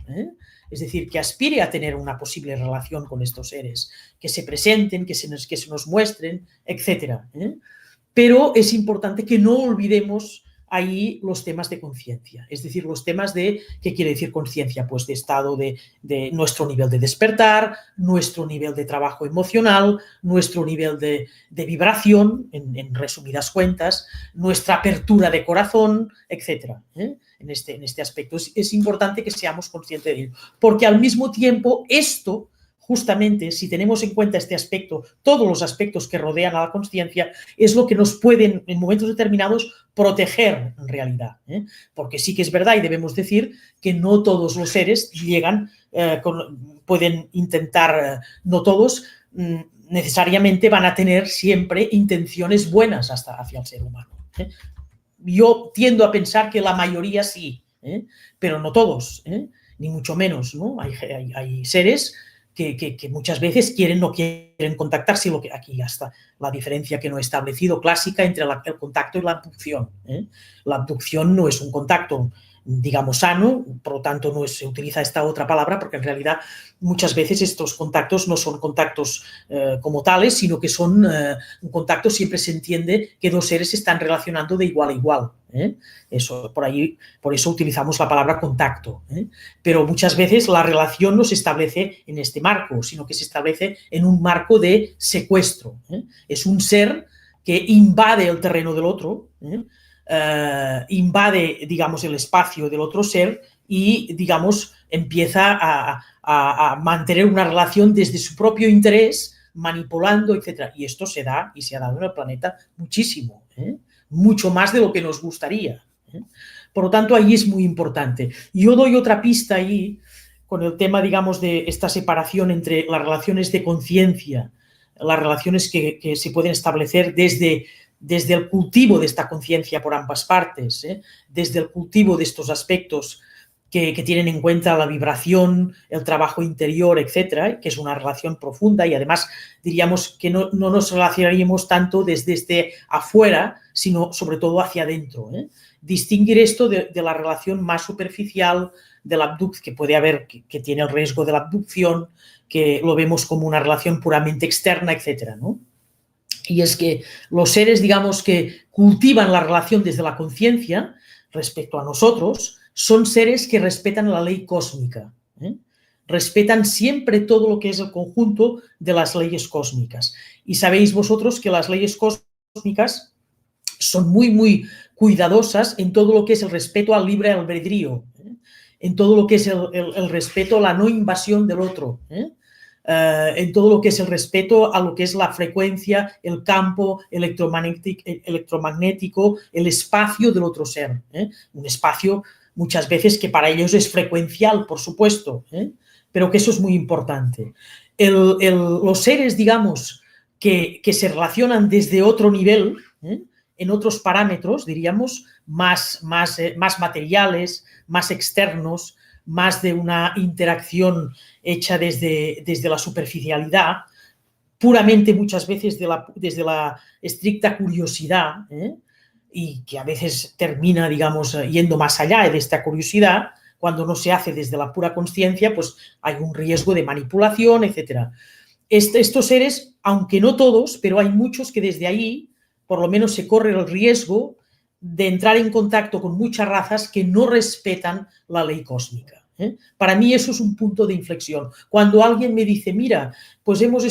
es decir, que aspire a tener una posible relación con estos seres, que se presenten, que se nos muestren, etc. Pero es importante que no olvidemos ahí los temas de conciencia, es decir, los temas de, ¿qué quiere decir conciencia? Pues de estado de nuestro nivel de despertar, nuestro nivel de trabajo emocional, nuestro nivel de vibración, en resumidas cuentas, nuestra apertura de corazón, etc. En este aspecto es importante que seamos conscientes de ello, porque al mismo tiempo esto, justamente, si tenemos en cuenta este aspecto, todos los aspectos que rodean a la conciencia, es lo que nos pueden, en momentos determinados, proteger en realidad. Porque sí que es verdad y debemos decir que no todos los seres llegan, pueden intentar, no todos necesariamente van a tener siempre intenciones buenas hacia el ser humano. Yo tiendo a pensar que la mayoría sí, pero no todos, ni mucho menos, ¿no? Hay seres que muchas veces no quieren contactarse, lo que aquí ya está la diferencia que no he establecido clásica entre el contacto y la abducción. La abducción no es un contacto, digamos, sano, por lo tanto no se utiliza esta otra palabra porque en realidad muchas veces estos contactos no son contactos como tales, sino que son un contacto, siempre se entiende que dos seres se están relacionando de igual a igual. Por eso utilizamos la palabra contacto. Pero muchas veces la relación no se establece en este marco, sino que se establece en un marco de secuestro. Es un ser que invade el terreno del otro, invade, digamos, el espacio del otro ser y, digamos, empieza a mantener una relación desde su propio interés, manipulando, etc. Y esto se da y se ha dado en el planeta muchísimo, mucho más de lo que nos gustaría. Por lo tanto, ahí es muy importante. Yo doy otra pista ahí con el tema, digamos, de esta separación entre las relaciones de conciencia, las relaciones que se pueden establecer desde el cultivo de esta conciencia por ambas partes, desde el cultivo de estos aspectos que tienen en cuenta la vibración, el trabajo interior, etcétera, que es una relación profunda y además diríamos que no nos relacionaríamos tanto desde afuera, sino sobre todo hacia adentro. Distinguir esto de la relación más superficial de la abducción, que puede haber, que tiene el riesgo de la abducción, que lo vemos como una relación puramente externa, etcétera, ¿no? y es que los seres, digamos, que cultivan la relación desde la conciencia respecto a nosotros, son seres que respetan la ley cósmica, ¿eh? Respetan siempre todo lo que es el conjunto de las leyes cósmicas. Y sabéis vosotros que las leyes cósmicas son muy, muy cuidadosas en todo lo que es el respeto al libre albedrío, ¿eh? En todo lo que es el respeto a la no invasión del otro, ¿eh? En todo lo que es el respeto a lo que es la frecuencia, el campo electromagnético, el espacio del otro ser, ¿eh? Un espacio muchas veces que para ellos es frecuencial, por supuesto, ¿eh? Pero que eso es muy importante. Los seres, digamos, que se relacionan desde otro nivel, ¿eh? En otros parámetros, diríamos, más materiales, más externos, más de una interacción hecha desde la superficialidad, puramente muchas veces desde la estricta curiosidad, ¿eh? Y que a veces termina, digamos, yendo más allá de esta curiosidad. Cuando no se hace desde la pura conciencia, pues hay un riesgo de manipulación, etc. Estos seres, aunque no todos, pero hay muchos que desde ahí, por lo menos se corre el riesgo de entrar en contacto con muchas razas que no respetan la ley cósmica, ¿eh? Para mí eso es un punto de inflexión. Cuando alguien me dice, mira, pues hemos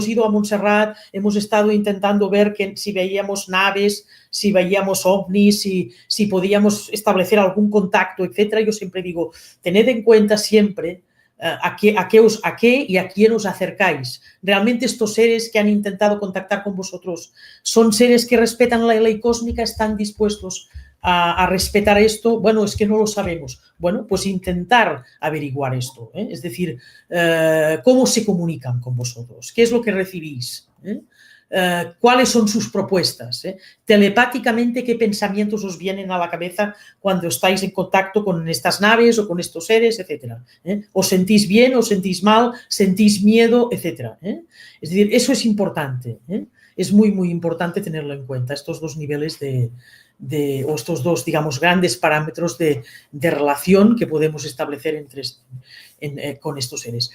ido a Montserrat, hemos estado intentando ver si veíamos naves, si veíamos ovnis, si podíamos establecer algún contacto, etcétera. Yo siempre digo, tened en cuenta siempre a qué y a quién os acercáis. Realmente estos seres que han intentado contactar con vosotros son seres que respetan la ley cósmica, están dispuestos a respetar esto. Bueno, es que no lo sabemos. Bueno, pues intentar averiguar esto, ¿eh? Es decir, cómo se comunican con vosotros, qué es lo que recibís, ¿eh? ¿Cuáles son sus propuestas? Telepáticamente, ¿qué pensamientos os vienen a la cabeza cuando estáis en contacto con estas naves o con estos seres, etcétera? ¿Os sentís bien, os sentís mal, sentís miedo, etcétera? Es decir, eso es importante, ¿eh? Es muy, muy importante tenerlo en cuenta, estos dos niveles o estos dos, digamos, grandes parámetros de relación que podemos establecer con estos seres.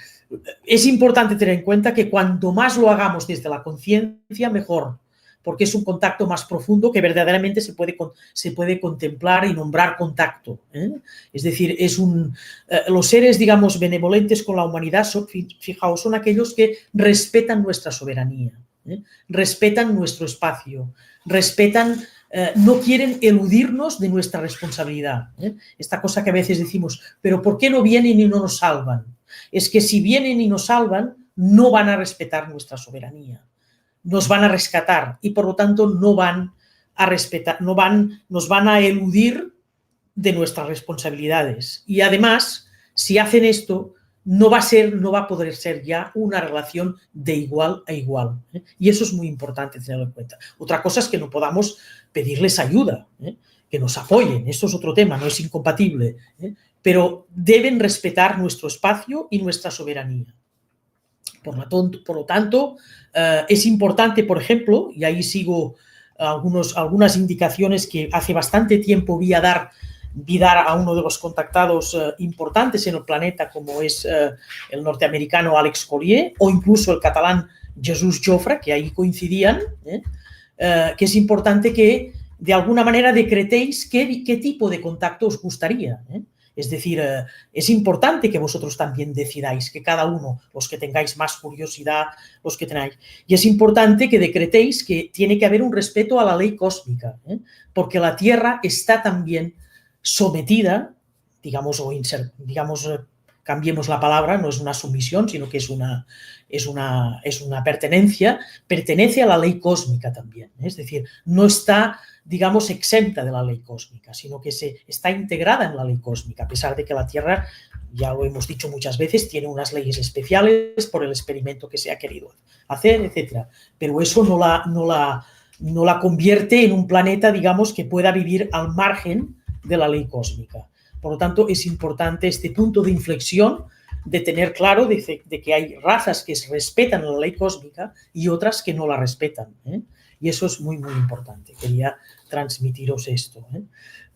Es importante tener en cuenta que cuanto más lo hagamos desde la conciencia, mejor, porque es un contacto más profundo que verdaderamente se puede contemplar y nombrar contacto, ¿eh? Es decir, los seres, digamos, benevolentes con la humanidad, fijaos, son aquellos que respetan nuestra soberanía, ¿eh? Respetan nuestro espacio, no quieren eludirnos de nuestra responsabilidad, ¿eh? Esta cosa que a veces decimos, pero ¿por qué no vienen y no nos salvan? Es que si vienen y nos salvan, no van a respetar nuestra soberanía, nos van a rescatar y por lo tanto no van a respetar, nos van a eludir de nuestras responsabilidades. Y además, si hacen esto, no va a poder ser ya una relación de igual a igual, ¿eh? Y eso es muy importante tenerlo en cuenta. Otra cosa es que no podamos pedirles ayuda, ¿eh? Que nos apoyen, eso es otro tema, no es incompatible, ¿eh? Pero deben respetar nuestro espacio y nuestra soberanía. Por lo tanto, es importante, por ejemplo, y ahí sigo algunas indicaciones que hace bastante tiempo vi dar a uno de los contactados importantes en el planeta, como es el norteamericano Alex Collier, o incluso el catalán Jesús Jofre, que ahí coincidían, que es importante que de alguna manera decretéis qué tipo de contacto os gustaría, ¿eh? Es decir, es importante que vosotros también decidáis, que cada uno, los que tengáis más curiosidad, los que tengáis. Y es importante que decretéis que tiene que haber un respeto a la ley cósmica, ¿eh? Porque la Tierra está también sometida, digamos, cambiemos la palabra, no es una sumisión, sino que es una pertenencia, pertenece a la ley cósmica también, ¿eh? Es decir, no está, digamos, exenta de la ley cósmica, sino que está integrada en la ley cósmica, a pesar de que la Tierra, ya lo hemos dicho muchas veces, tiene unas leyes especiales por el experimento que se ha querido hacer, etc. Pero eso no la convierte en un planeta, digamos, que pueda vivir al margen de la ley cósmica. Por lo tanto, es importante este punto de inflexión de tener claro de que hay razas que respetan la ley cósmica y otras que no la respetan, ¿eh? Y eso es muy, muy importante. Quería transmitiros esto, ¿eh?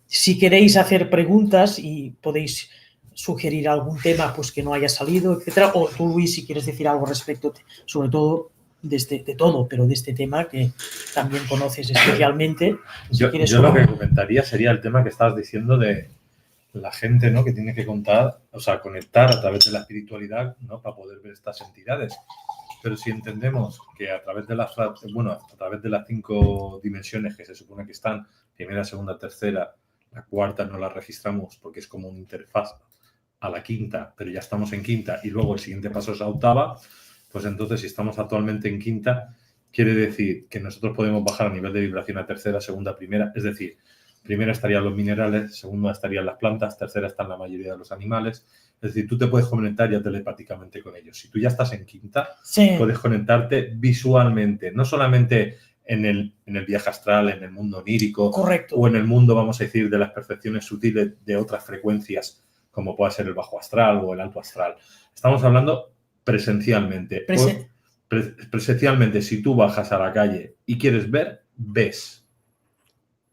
Si queréis hacer preguntas y podéis sugerir algún tema pues, que no haya salido, etcétera, o tú, Luis, si quieres decir algo respecto, sobre todo de todo, pero de este tema que también conoces especialmente. Si Yo quieres lo que comentaría sería el tema que estabas diciendo de la gente, ¿no?, que tiene que contar, o sea, conectar a través de la espiritualidad, ¿no?, para poder ver estas entidades. Pero si entendemos que a través de a través de las 5 dimensiones que se supone que están, primera, segunda, tercera, la cuarta no la registramos porque es como una interfaz a la quinta, pero ya estamos en quinta y luego el siguiente paso es a octava, pues entonces si estamos actualmente en quinta, quiere decir que nosotros podemos bajar a nivel de vibración a tercera, segunda, primera, es decir, primera estarían los minerales, segunda estarían las plantas, tercera están la mayoría de los animales. Es decir, tú te puedes conectar ya telepáticamente con ellos. Si tú ya estás en quinta, Sí. puedes conectarte visualmente, no solamente en el viaje astral, en el mundo onírico, Correcto. o en el mundo, vamos a decir, de las percepciones sutiles de otras frecuencias, como pueda ser el bajo astral o el alto astral. Estamos hablando presencialmente. Presencialmente, si tú bajas a la calle y quieres ver, ves.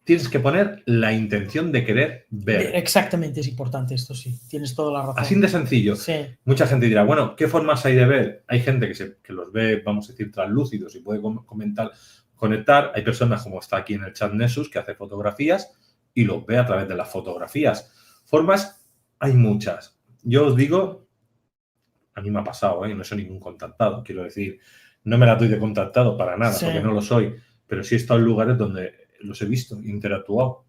Tienes que poner la intención de querer ver. Exactamente, es importante esto, sí. Tienes toda la razón. Así de sencillo. Sí. Mucha gente dirá, bueno, ¿qué formas hay de ver? Hay gente que los ve, vamos a decir, translúcidos y puede conectar. Hay personas, como está aquí en el chat Nessus, que hace fotografías y los ve a través de las fotografías. Formas hay muchas. Yo os digo, a mí me ha pasado, no soy ningún contactado. Quiero decir, no me la doy de contactado para nada, Sí. porque no lo soy. Pero sí he estado en lugares donde los he visto, interactuado,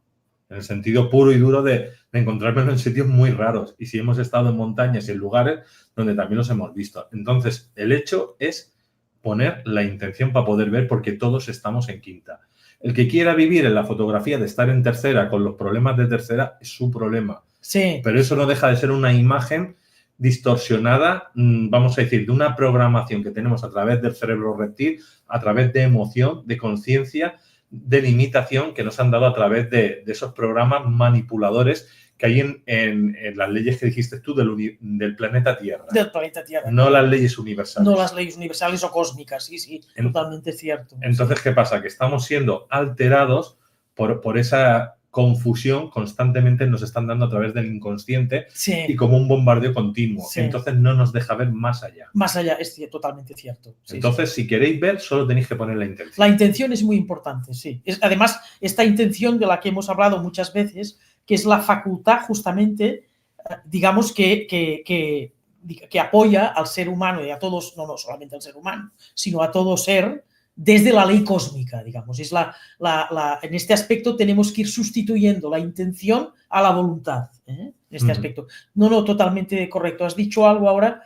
en el sentido puro y duro de encontrármelo en sitios muy raros. Y si hemos estado en montañas y en lugares donde también los hemos visto. Entonces, el hecho es poner la intención para poder ver, porque todos estamos en quinta. El que quiera vivir en la fotografía de estar en tercera con los problemas de tercera es su problema. Sí. Pero eso no deja de ser una imagen distorsionada, vamos a decir, de una programación que tenemos a través del cerebro reptil, a través de emoción, de conciencia, de limitación que nos han dado a través de esos programas manipuladores que hay en las leyes que dijiste tú del planeta Tierra. Del planeta Tierra. No las leyes universales. No las leyes universales o cósmicas, sí, totalmente cierto. Entonces, ¿qué pasa? Que estamos siendo alterados por esa confusión constantemente nos están dando a través del inconsciente, sí, y como un bombardeo continuo. Sí. Entonces no nos deja ver más allá. Más allá, es totalmente cierto. Sí, entonces, sí. si queréis ver, solo tenéis que poner la intención. La intención es muy importante, sí. Además, esta intención de la que hemos hablado muchas veces, que es la facultad justamente, digamos, que apoya al ser humano y a todos, no solamente al ser humano, sino a todo ser, desde la ley cósmica, digamos. Es en este aspecto tenemos que ir sustituyendo la intención a la voluntad, en este aspecto. No, totalmente correcto. Has dicho algo ahora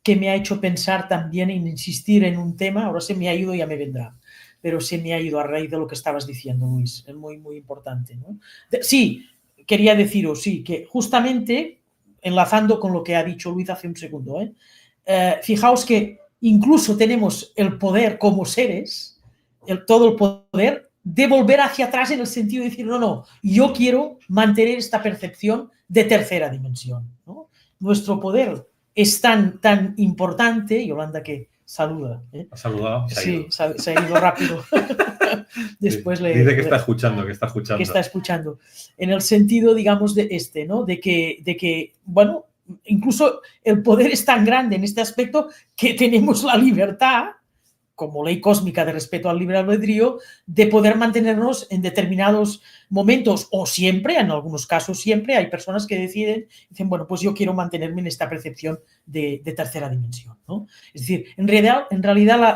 que me ha hecho pensar también en insistir en un tema. Ahora se me ha ido, ya me vendrá, pero se me ha ido a raíz de lo que estabas diciendo, Luis. Es muy, muy importante, ¿no? Sí, quería deciros, sí, que justamente, enlazando con lo que ha dicho Luis hace un segundo, fijaos que incluso tenemos el poder como seres, todo el poder de volver hacia atrás en el sentido de decir, no, yo quiero mantener esta percepción de tercera dimensión, ¿no? Nuestro poder es tan importante, Yolanda que saluda. ¿Ha saludado? Sí, se ha ido rápido. Después dice que está escuchando, Que está escuchando. En el sentido, digamos, de ¿no? De que, bueno, incluso el poder es tan grande en este aspecto que tenemos la libertad, como ley cósmica de respeto al libre albedrío, de poder mantenernos en determinados momentos o siempre, en algunos casos siempre, hay personas que dicen, bueno, pues yo quiero mantenerme en esta percepción de tercera dimensión, ¿no? Es decir, en realidad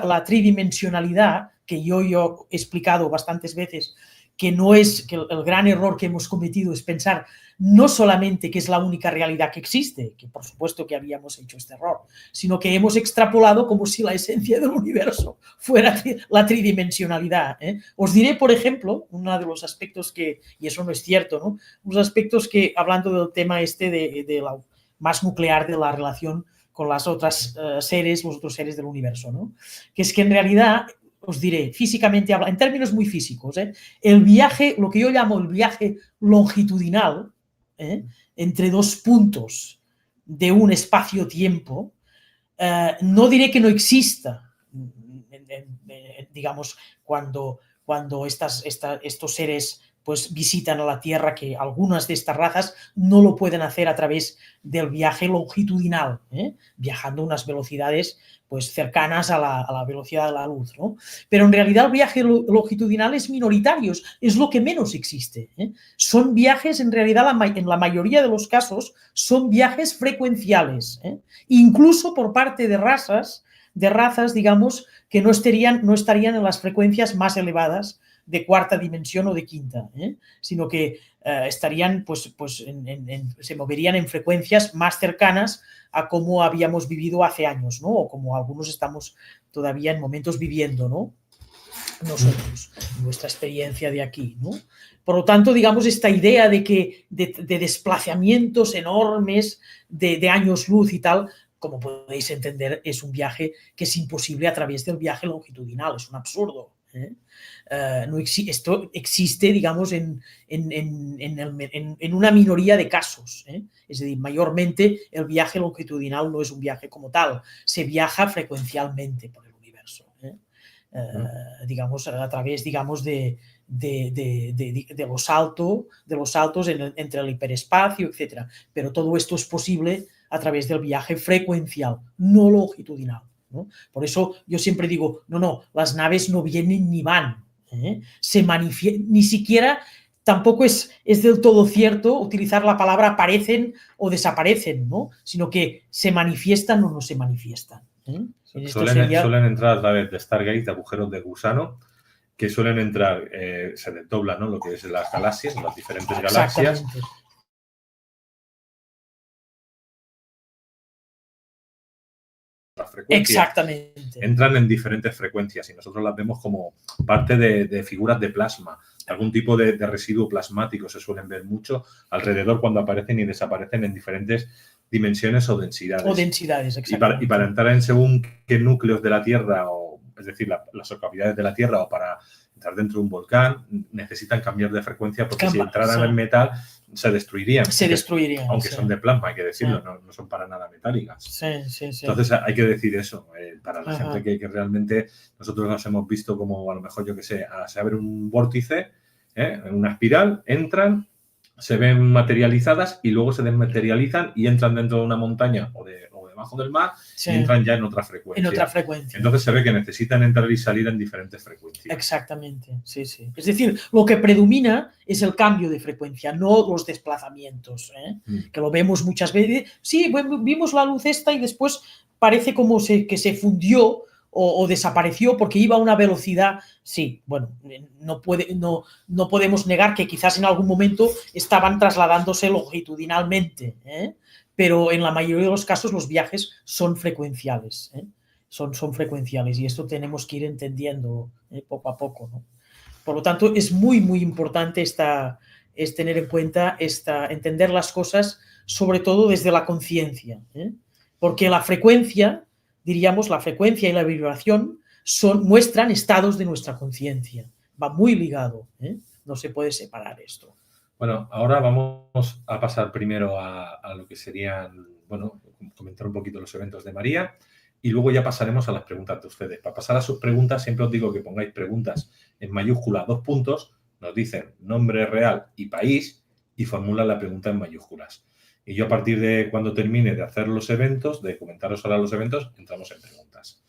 la tridimensionalidad, que yo he explicado bastantes veces, que no es, que el gran error que hemos cometido es pensar no solamente que es la única realidad que existe, que por supuesto que habíamos hecho este error, sino que hemos extrapolado como si la esencia del universo fuera la tridimensionalidad. Os diré, por ejemplo, uno de los aspectos que, y eso no es cierto, ¿no? Unos aspectos que, hablando del tema de la más nuclear de la relación con las otras los otros seres del universo, ¿no? Que es que en realidad, os diré, físicamente, en términos muy físicos, el viaje, lo que yo llamo el viaje longitudinal, entre dos puntos de un espacio-tiempo, no diré que no exista, digamos, cuando estos seres pues visitan a la Tierra, que algunas de estas razas no lo pueden hacer a través del viaje longitudinal, viajando a unas velocidades pues cercanas a la velocidad de la luz, ¿no? Pero en realidad el viaje longitudinal es minoritario, es lo que menos existe, ¿eh? Son viajes, en realidad, en la mayoría de los casos, son viajes frecuenciales, ¿eh? Incluso por parte de razas, digamos, que no estarían en las frecuencias más elevadas de cuarta dimensión o de quinta, ¿eh? Sino que estarían, se moverían en frecuencias más cercanas a cómo habíamos vivido hace años, ¿no? O como algunos estamos todavía en momentos viviendo, ¿no? Nosotros, nuestra experiencia de aquí, ¿no? Por lo tanto, digamos, esta idea de desplazamientos enormes de años luz y tal, como podéis entender, es un viaje que es imposible a través del viaje longitudinal, es un absurdo, ¿eh? Esto existe, digamos, en una minoría de casos, ¿eh? Es decir, mayormente el viaje longitudinal no es un viaje como tal, se viaja frecuencialmente por el universo, ¿eh? Digamos, a través, digamos, de los saltos entre el hiperespacio, etc. Pero todo esto es posible a través del viaje frecuencial, no longitudinal, ¿no? Por eso yo siempre digo, no, las naves no vienen ni van, ¿eh? Ni siquiera, tampoco es del todo cierto utilizar la palabra aparecen o desaparecen, ¿no? Sino que se manifiestan o no se manifiestan, ¿eh? Suelen entrar a través de Stargate, de agujeros de gusano, que suelen entrar, se desdobla, ¿no? Lo que es las galaxias, las diferentes galaxias. Exactamente. Entran en diferentes frecuencias y nosotros las vemos como parte de figuras de plasma, algún tipo de residuo plasmático se suelen ver mucho alrededor cuando aparecen y desaparecen en diferentes dimensiones o densidades. Exactamente. Y para entrar en según qué núcleos de la Tierra, es decir, las cavidades de la Tierra, o para entrar dentro de un volcán, necesitan cambiar de frecuencia porque si entraran en metal se destruirían. Aunque son de plasma, hay que decirlo, no son para nada metálicas. Sí. Entonces hay que decir eso, para la gente que realmente nosotros nos hemos visto como, a lo mejor, yo que sé, se abre un vórtice, en una espiral, entran, se ven materializadas y luego se desmaterializan y entran dentro de una montaña o debajo del mar, y entran ya en otra frecuencia. Entonces se ve que necesitan entrar y salir en diferentes frecuencias. Exactamente, sí. Es decir, lo que predomina es el cambio de frecuencia, no los desplazamientos, ¿eh? Que lo vemos muchas veces. Sí, vimos la luz esta y después parece como que se fundió o desapareció porque iba a una velocidad. Sí, bueno, no podemos negar que quizás en algún momento estaban trasladándose longitudinalmente, ¿eh? Pero en la mayoría de los casos los viajes son frecuenciales, ¿eh? Son frecuenciales y esto tenemos que ir entendiendo, poco a poco, ¿no? Por lo tanto, es muy importante es tener en cuenta entender las cosas, sobre todo desde la conciencia, ¿eh? Porque la frecuencia, diríamos, la frecuencia y la vibración muestran estados de nuestra conciencia. Va muy ligado, ¿eh? No se puede separar esto. Bueno, ahora vamos a pasar primero a lo que serían, bueno, comentar un poquito los eventos de María y luego ya pasaremos a las preguntas de ustedes. Para pasar a sus preguntas, siempre os digo que pongáis preguntas en mayúscula, 2 puntos, nos dicen nombre real y país y formulan la pregunta en mayúsculas. Y yo, a partir de cuando termine de hacer los eventos, de comentaros ahora los eventos, entramos en preguntas.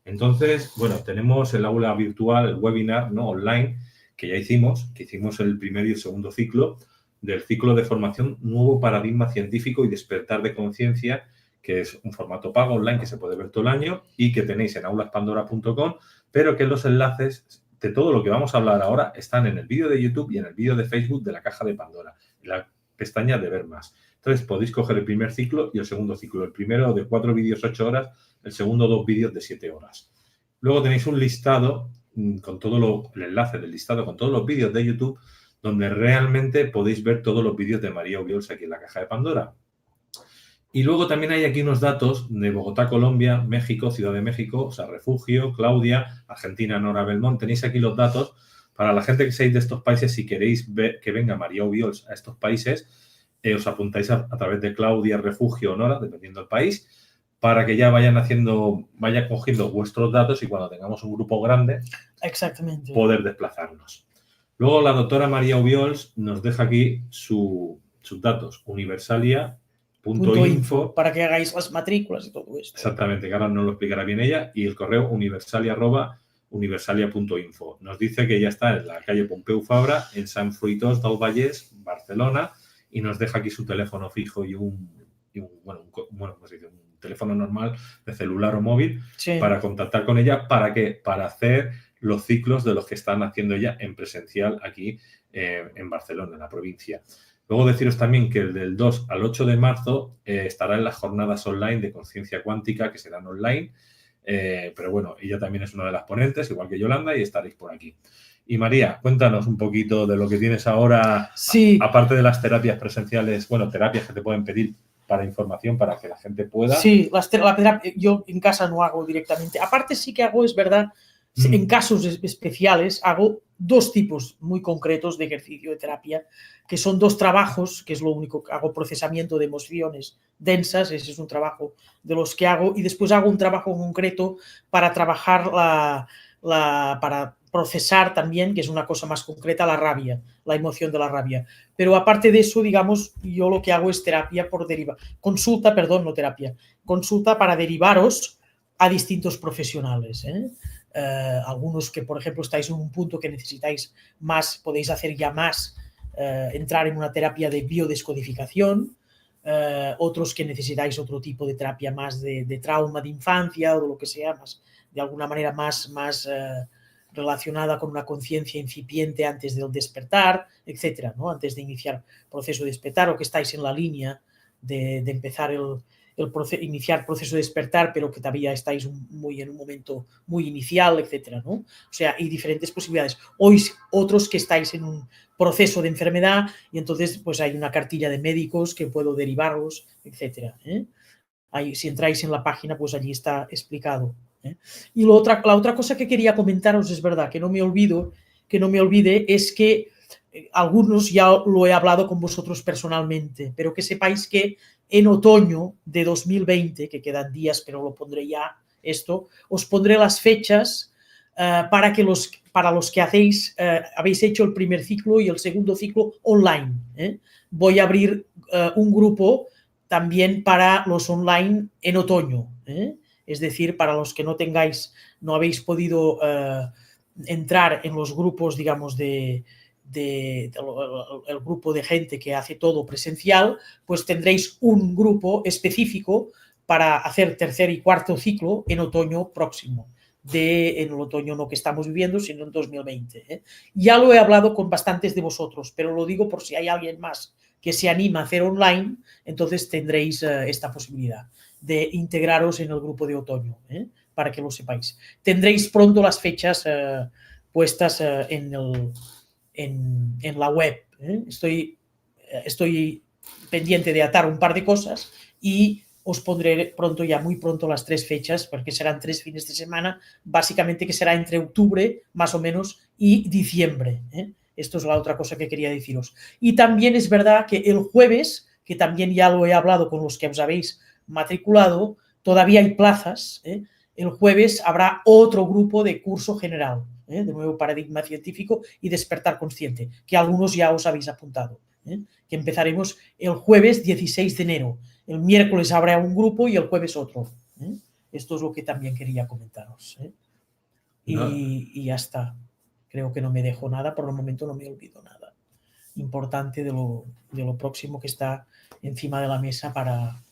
Entonces, bueno, tenemos el aula virtual, el webinar, ¿no?, online, que ya hicimos el primer y el segundo ciclo del ciclo de formación Nuevo Paradigma Científico y Despertar de Conciencia, que es un formato pago online que se puede ver todo el año y que tenéis en aulaspandora.com, pero que los enlaces de todo lo que vamos a hablar ahora están en el vídeo de YouTube y en el vídeo de Facebook de la Caja de Pandora, en la pestaña de Ver Más. Entonces podéis coger el primer ciclo y el segundo ciclo. El primero de 4 vídeos, 8 horas, el segundo 2 vídeos de 7 horas. Luego tenéis un listado con todo el enlace del listado con todos los vídeos de YouTube, donde realmente podéis ver todos los vídeos de María Obiols aquí en la Caja de Pandora. Y luego también hay aquí unos datos de Bogotá, Colombia, México, Ciudad de México, o sea, Refugio, Claudia, Argentina, Nora Belmont. Tenéis aquí los datos para la gente que seáis de estos países. Si queréis ver que venga María Obiols a estos países, os apuntáis a través de Claudia, Refugio o Nora, dependiendo del país, para que ya vayan cogiendo vuestros datos y cuando tengamos un grupo grande, exactamente, poder desplazarnos. Luego la doctora María Obiols nos deja aquí sus datos, Universalia .info, para que hagáis las matrículas y todo esto. Exactamente, que ahora nos lo explicará bien ella, y el correo universalia@universalia.info. Nos dice que ya está en la calle Pompeu Fabra, en Sant Fruitós del Vallès, Barcelona, y nos deja aquí su teléfono fijo y un teléfono normal de celular o móvil, Sí. para contactar con ella. ¿Para qué? Para hacer los ciclos de los que están haciendo ella en presencial aquí en Barcelona, en la provincia. Luego deciros también que el del 2 al 8 de marzo estará en las jornadas online de conciencia cuántica, que serán online, pero bueno, ella también es una de las ponentes, igual que Yolanda, y estaréis por aquí. Y María, cuéntanos un poquito de lo que tienes ahora, Sí. aparte de las terapias presenciales, bueno, terapias que te pueden pedir para información, para que la gente pueda. Sí, la terapia, yo en casa no hago directamente. Aparte sí que hago, es verdad, en casos especiales hago 2 tipos muy concretos de ejercicio de terapia, que son 2 trabajos, que es lo único que hago: procesamiento de emociones densas, ese es un trabajo de los que hago, y después hago un trabajo concreto para trabajar para procesar también, que es una cosa más concreta, la rabia, la emoción de la rabia. Pero aparte de eso, digamos, yo lo que hago es terapia por consulta para derivaros a distintos profesionales, algunos que, por ejemplo, estáis en un punto que necesitáis más, podéis hacer ya más, entrar en una terapia de biodescodificación, otros que necesitáis otro tipo de terapia más de trauma de infancia o de lo que sea, más, de alguna manera más relacionada con una conciencia incipiente antes del despertar, etcétera, ¿no? Antes de iniciar el proceso de despertar, o que estáis en la línea de empezar iniciar proceso de despertar, pero que todavía estáis en un momento muy inicial, etcétera, ¿no? O sea, hay diferentes posibilidades. Hoy otros que estáis en un proceso de enfermedad y entonces pues hay una cartilla de médicos que puedo derivaros, etcétera, ¿eh? Ahí, si entráis en la página, pues allí está explicado, ¿eh? Y la otra cosa que quería comentaros, es verdad, que no me olvide, es que algunos ya lo he hablado con vosotros personalmente, pero que sepáis que en otoño de 2020, que quedan días, pero lo pondré ya os pondré las fechas para los que habéis hecho el primer ciclo y el segundo ciclo online, ¿eh? Voy a abrir un grupo también para los online en otoño, ¿eh? Es decir, para los que no habéis podido entrar en los grupos, digamos, el grupo de gente que hace todo presencial, pues tendréis un grupo específico para hacer tercer y cuarto ciclo en otoño próximo, en el otoño no que estamos viviendo, sino en 2020, ¿eh? Ya lo he hablado con bastantes de vosotros, pero lo digo por si hay alguien más que se anima a hacer online, entonces tendréis esta posibilidad de integraros en el grupo de otoño, para que lo sepáis. Tendréis pronto las fechas puestas en la web. Estoy pendiente de atar un par de cosas y os pondré muy pronto las 3 fechas, porque serán 3 fines de semana, básicamente, que será entre octubre, más o menos, y diciembre, ¿eh? Esto es la otra cosa que quería deciros. Y también es verdad que el jueves, que también ya lo he hablado con los que os habéis matriculado, todavía hay plazas, ¿eh? El jueves habrá otro grupo de curso general, de nuevo paradigma científico y despertar consciente, que algunos ya os habéis apuntado, que empezaremos el jueves 16 de enero. El miércoles habrá un grupo y el jueves otro. Esto es lo que también quería comentaros. Y ya está. Creo que no me dejo nada, por el momento no me olvido nada importante de lo próximo que está encima de la mesa para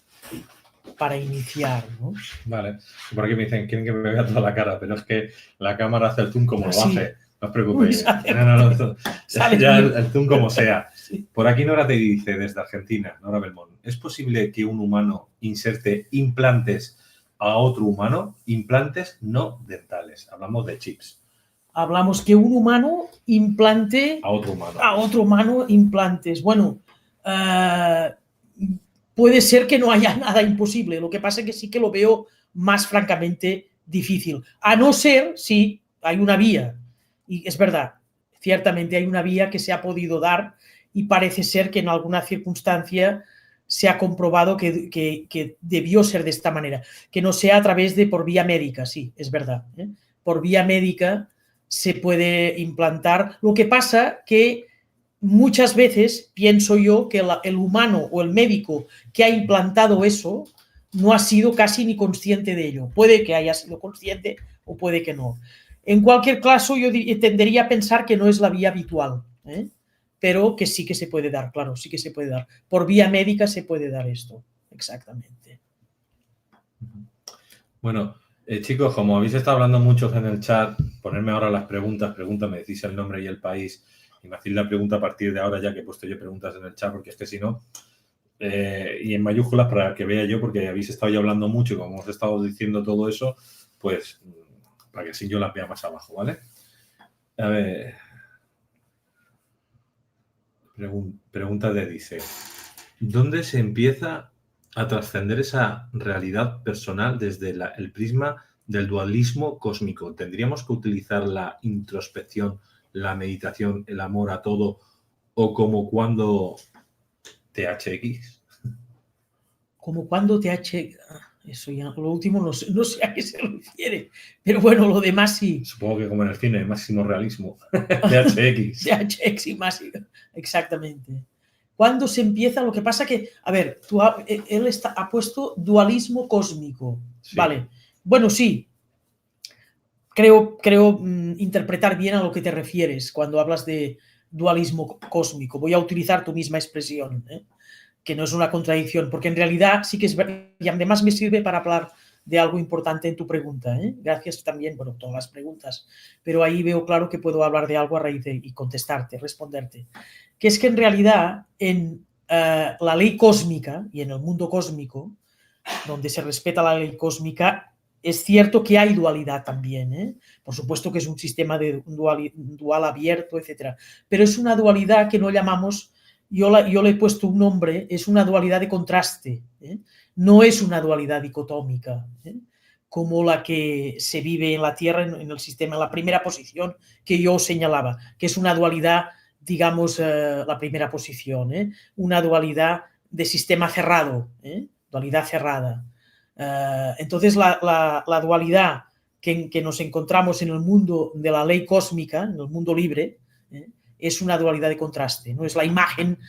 iniciar, ¿no? Vale. Por aquí me dicen, quieren que me vea toda la cara, pero es que la cámara hace el zoom como lo hace. No os preocupéis. Ya el zoom como sea. Sí. Por aquí Nora te dice, desde Argentina, Nora Belmont, ¿es posible que un humano inserte implantes a otro humano? Implantes no dentales. Hablamos de chips. Hablamos que un humano implante a otro humano implantes. Bueno, puede ser que no haya nada imposible. Lo que pasa es que sí que lo veo más francamente difícil. A no ser si hay una vía. Y es verdad, ciertamente hay una vía que se ha podido dar y parece ser que en alguna circunstancia se ha comprobado que debió ser de esta manera. Que no sea a través de por vía médica, sí, es verdad. Por vía médica se puede implantar. Lo que pasa que muchas veces pienso yo que el humano o el médico que ha implantado eso no ha sido casi ni consciente de ello. Puede que haya sido consciente o puede que no. En cualquier caso, yo tendería a pensar que no es la vía habitual, pero que sí que se puede dar, claro, sí que se puede dar. Por vía médica se puede dar esto, exactamente. Bueno, chicos, como habéis estado hablando muchos en el chat, ponerme ahora las preguntas, me decís el nombre y el país y me hacéis la pregunta a partir de ahora, ya que he puesto yo preguntas en el chat, porque es que si no, y en mayúsculas para que vea yo, porque habéis estado ya hablando mucho y como hemos estado diciendo todo eso, pues para que así yo las vea más abajo, ¿vale? A ver. Pregunta de dice, ¿dónde se empieza a trascender esa realidad personal desde el prisma del dualismo cósmico? ¿Tendríamos que utilizar la introspección, la meditación, el amor a todo o como cuando THX? Como cuando THX... Eso ya, lo último no sé a qué se refiere, pero bueno, lo demás sí. Supongo que como en el cine, máximo realismo. THX. THX y más, exactamente. ¿Cuándo se empieza? Lo que pasa que, a ver, él ha puesto dualismo cósmico. Sí. Vale, bueno, sí. Creo interpretar bien a lo que te refieres cuando hablas de dualismo cósmico. Voy a utilizar tu misma expresión, que no es una contradicción, porque en realidad sí que es verdad, y además me sirve para hablar de algo importante en tu pregunta. Gracias también, bueno, todas las preguntas, pero ahí veo claro que puedo hablar de algo a raíz de y contestarte, responderte. Que es que en realidad en la ley cósmica y en el mundo cósmico, donde se respeta la ley cósmica, es cierto que hay dualidad también. Por supuesto que es un sistema de dual abierto, etcétera, pero es una dualidad que no llamamos... Yo le he puesto un nombre, es una dualidad de contraste, no es una dualidad dicotómica, como la que se vive en la Tierra, en el sistema, en la primera posición que yo señalaba, que es una dualidad, digamos, la primera posición, una dualidad de sistema cerrado, dualidad cerrada. Entonces, la dualidad que nos encontramos en el mundo de la ley cósmica, en el mundo libre, es una dualidad de contraste, ¿no? Es la imagen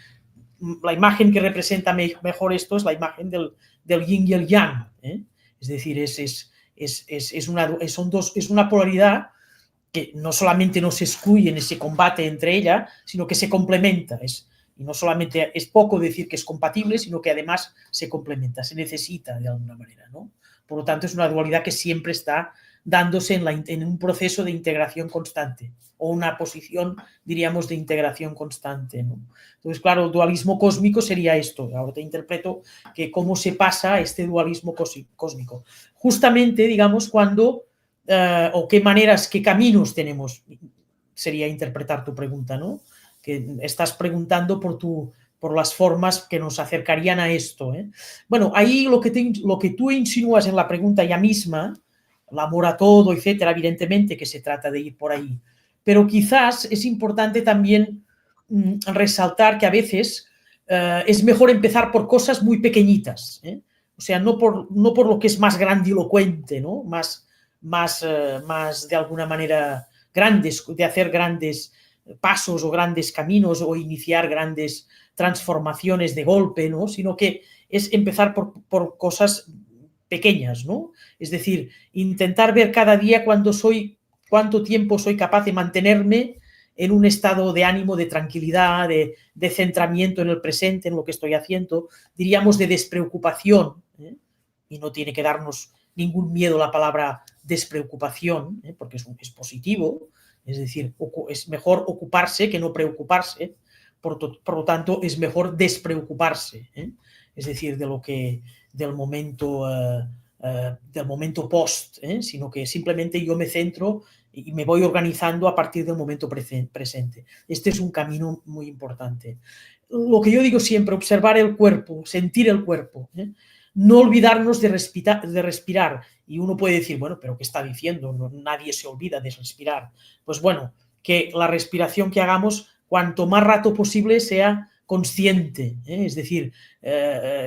que representa mejor esto es la imagen del yin y el yang, es decir, es una polaridad que no solamente no se excluye en ese combate entre ellas, sino que se complementa, y no solamente es poco decir que es compatible, sino que además se complementa, se necesita de alguna manera, ¿no? Por lo tanto, es una dualidad que siempre está dándose en un proceso de integración constante, o una posición, diríamos, de integración constante, ¿no? Entonces, claro, el dualismo cósmico sería esto. Ahora te interpreto que cómo se pasa este dualismo cósmico. Justamente, digamos, cuando, o qué maneras, qué caminos tenemos, sería interpretar tu pregunta, ¿no? Que estás preguntando por las formas que nos acercarían a esto. Bueno, ahí lo que tú insinúas en la pregunta ya misma, el amor a todo, etcétera, evidentemente que se trata de ir por ahí. Pero quizás es importante también resaltar que a veces es mejor empezar por cosas muy pequeñitas, o sea, no por lo que es más grandilocuente, ¿no? Más de alguna manera grandes, de hacer grandes pasos o grandes caminos o iniciar grandes transformaciones de golpe, ¿no? Sino que es empezar por cosas pequeñas, ¿no? Es decir, intentar ver cada día cuánto tiempo soy capaz de mantenerme en un estado de ánimo, de tranquilidad, de centramiento en el presente, en lo que estoy haciendo, diríamos de despreocupación, y no tiene que darnos ningún miedo la palabra despreocupación, porque es positivo, es decir, es mejor ocuparse que no preocuparse, por lo tanto es mejor despreocuparse, es decir, del momento post, sino que simplemente yo me centro y me voy organizando a partir del momento presente. Este es un camino muy importante. Lo que yo digo siempre, observar el cuerpo, sentir el cuerpo, no olvidarnos de respirar. Y uno puede decir, bueno, pero ¿qué está diciendo? No, nadie se olvida de respirar. Pues bueno, que la respiración que hagamos, cuanto más rato posible, sea consciente, es decir,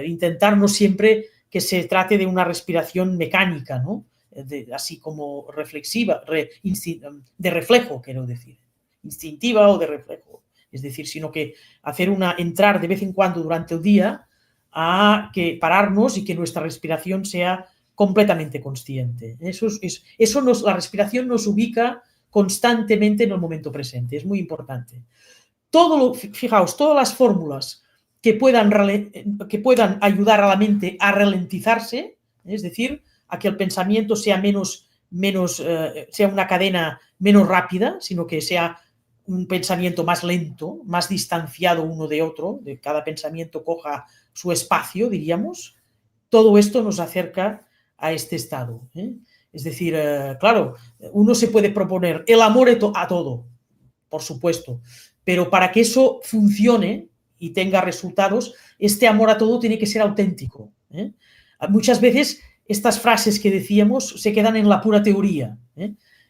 intentar no siempre que se trate de una respiración mecánica, ¿no? Así como reflexiva, de reflejo, quiero decir, instintiva o de reflejo. es decir, sino que entrar de vez en cuando durante el día a que pararnos y que nuestra respiración sea completamente consciente. La respiración nos ubica constantemente en el momento presente, es muy importante. Fijaos, todas las fórmulas que puedan ayudar a la mente a ralentizarse, es decir, a que el pensamiento sea sea una cadena menos rápida, sino que sea un pensamiento más lento, más distanciado uno de otro, de cada pensamiento coja su espacio, diríamos. Todo esto nos acerca a este estado. Es decir, claro, uno se puede proponer el amor a todo, por supuesto, pero para que eso funcione y tenga resultados, este amor a todo tiene que ser auténtico. Muchas veces estas frases que decíamos se quedan en la pura teoría.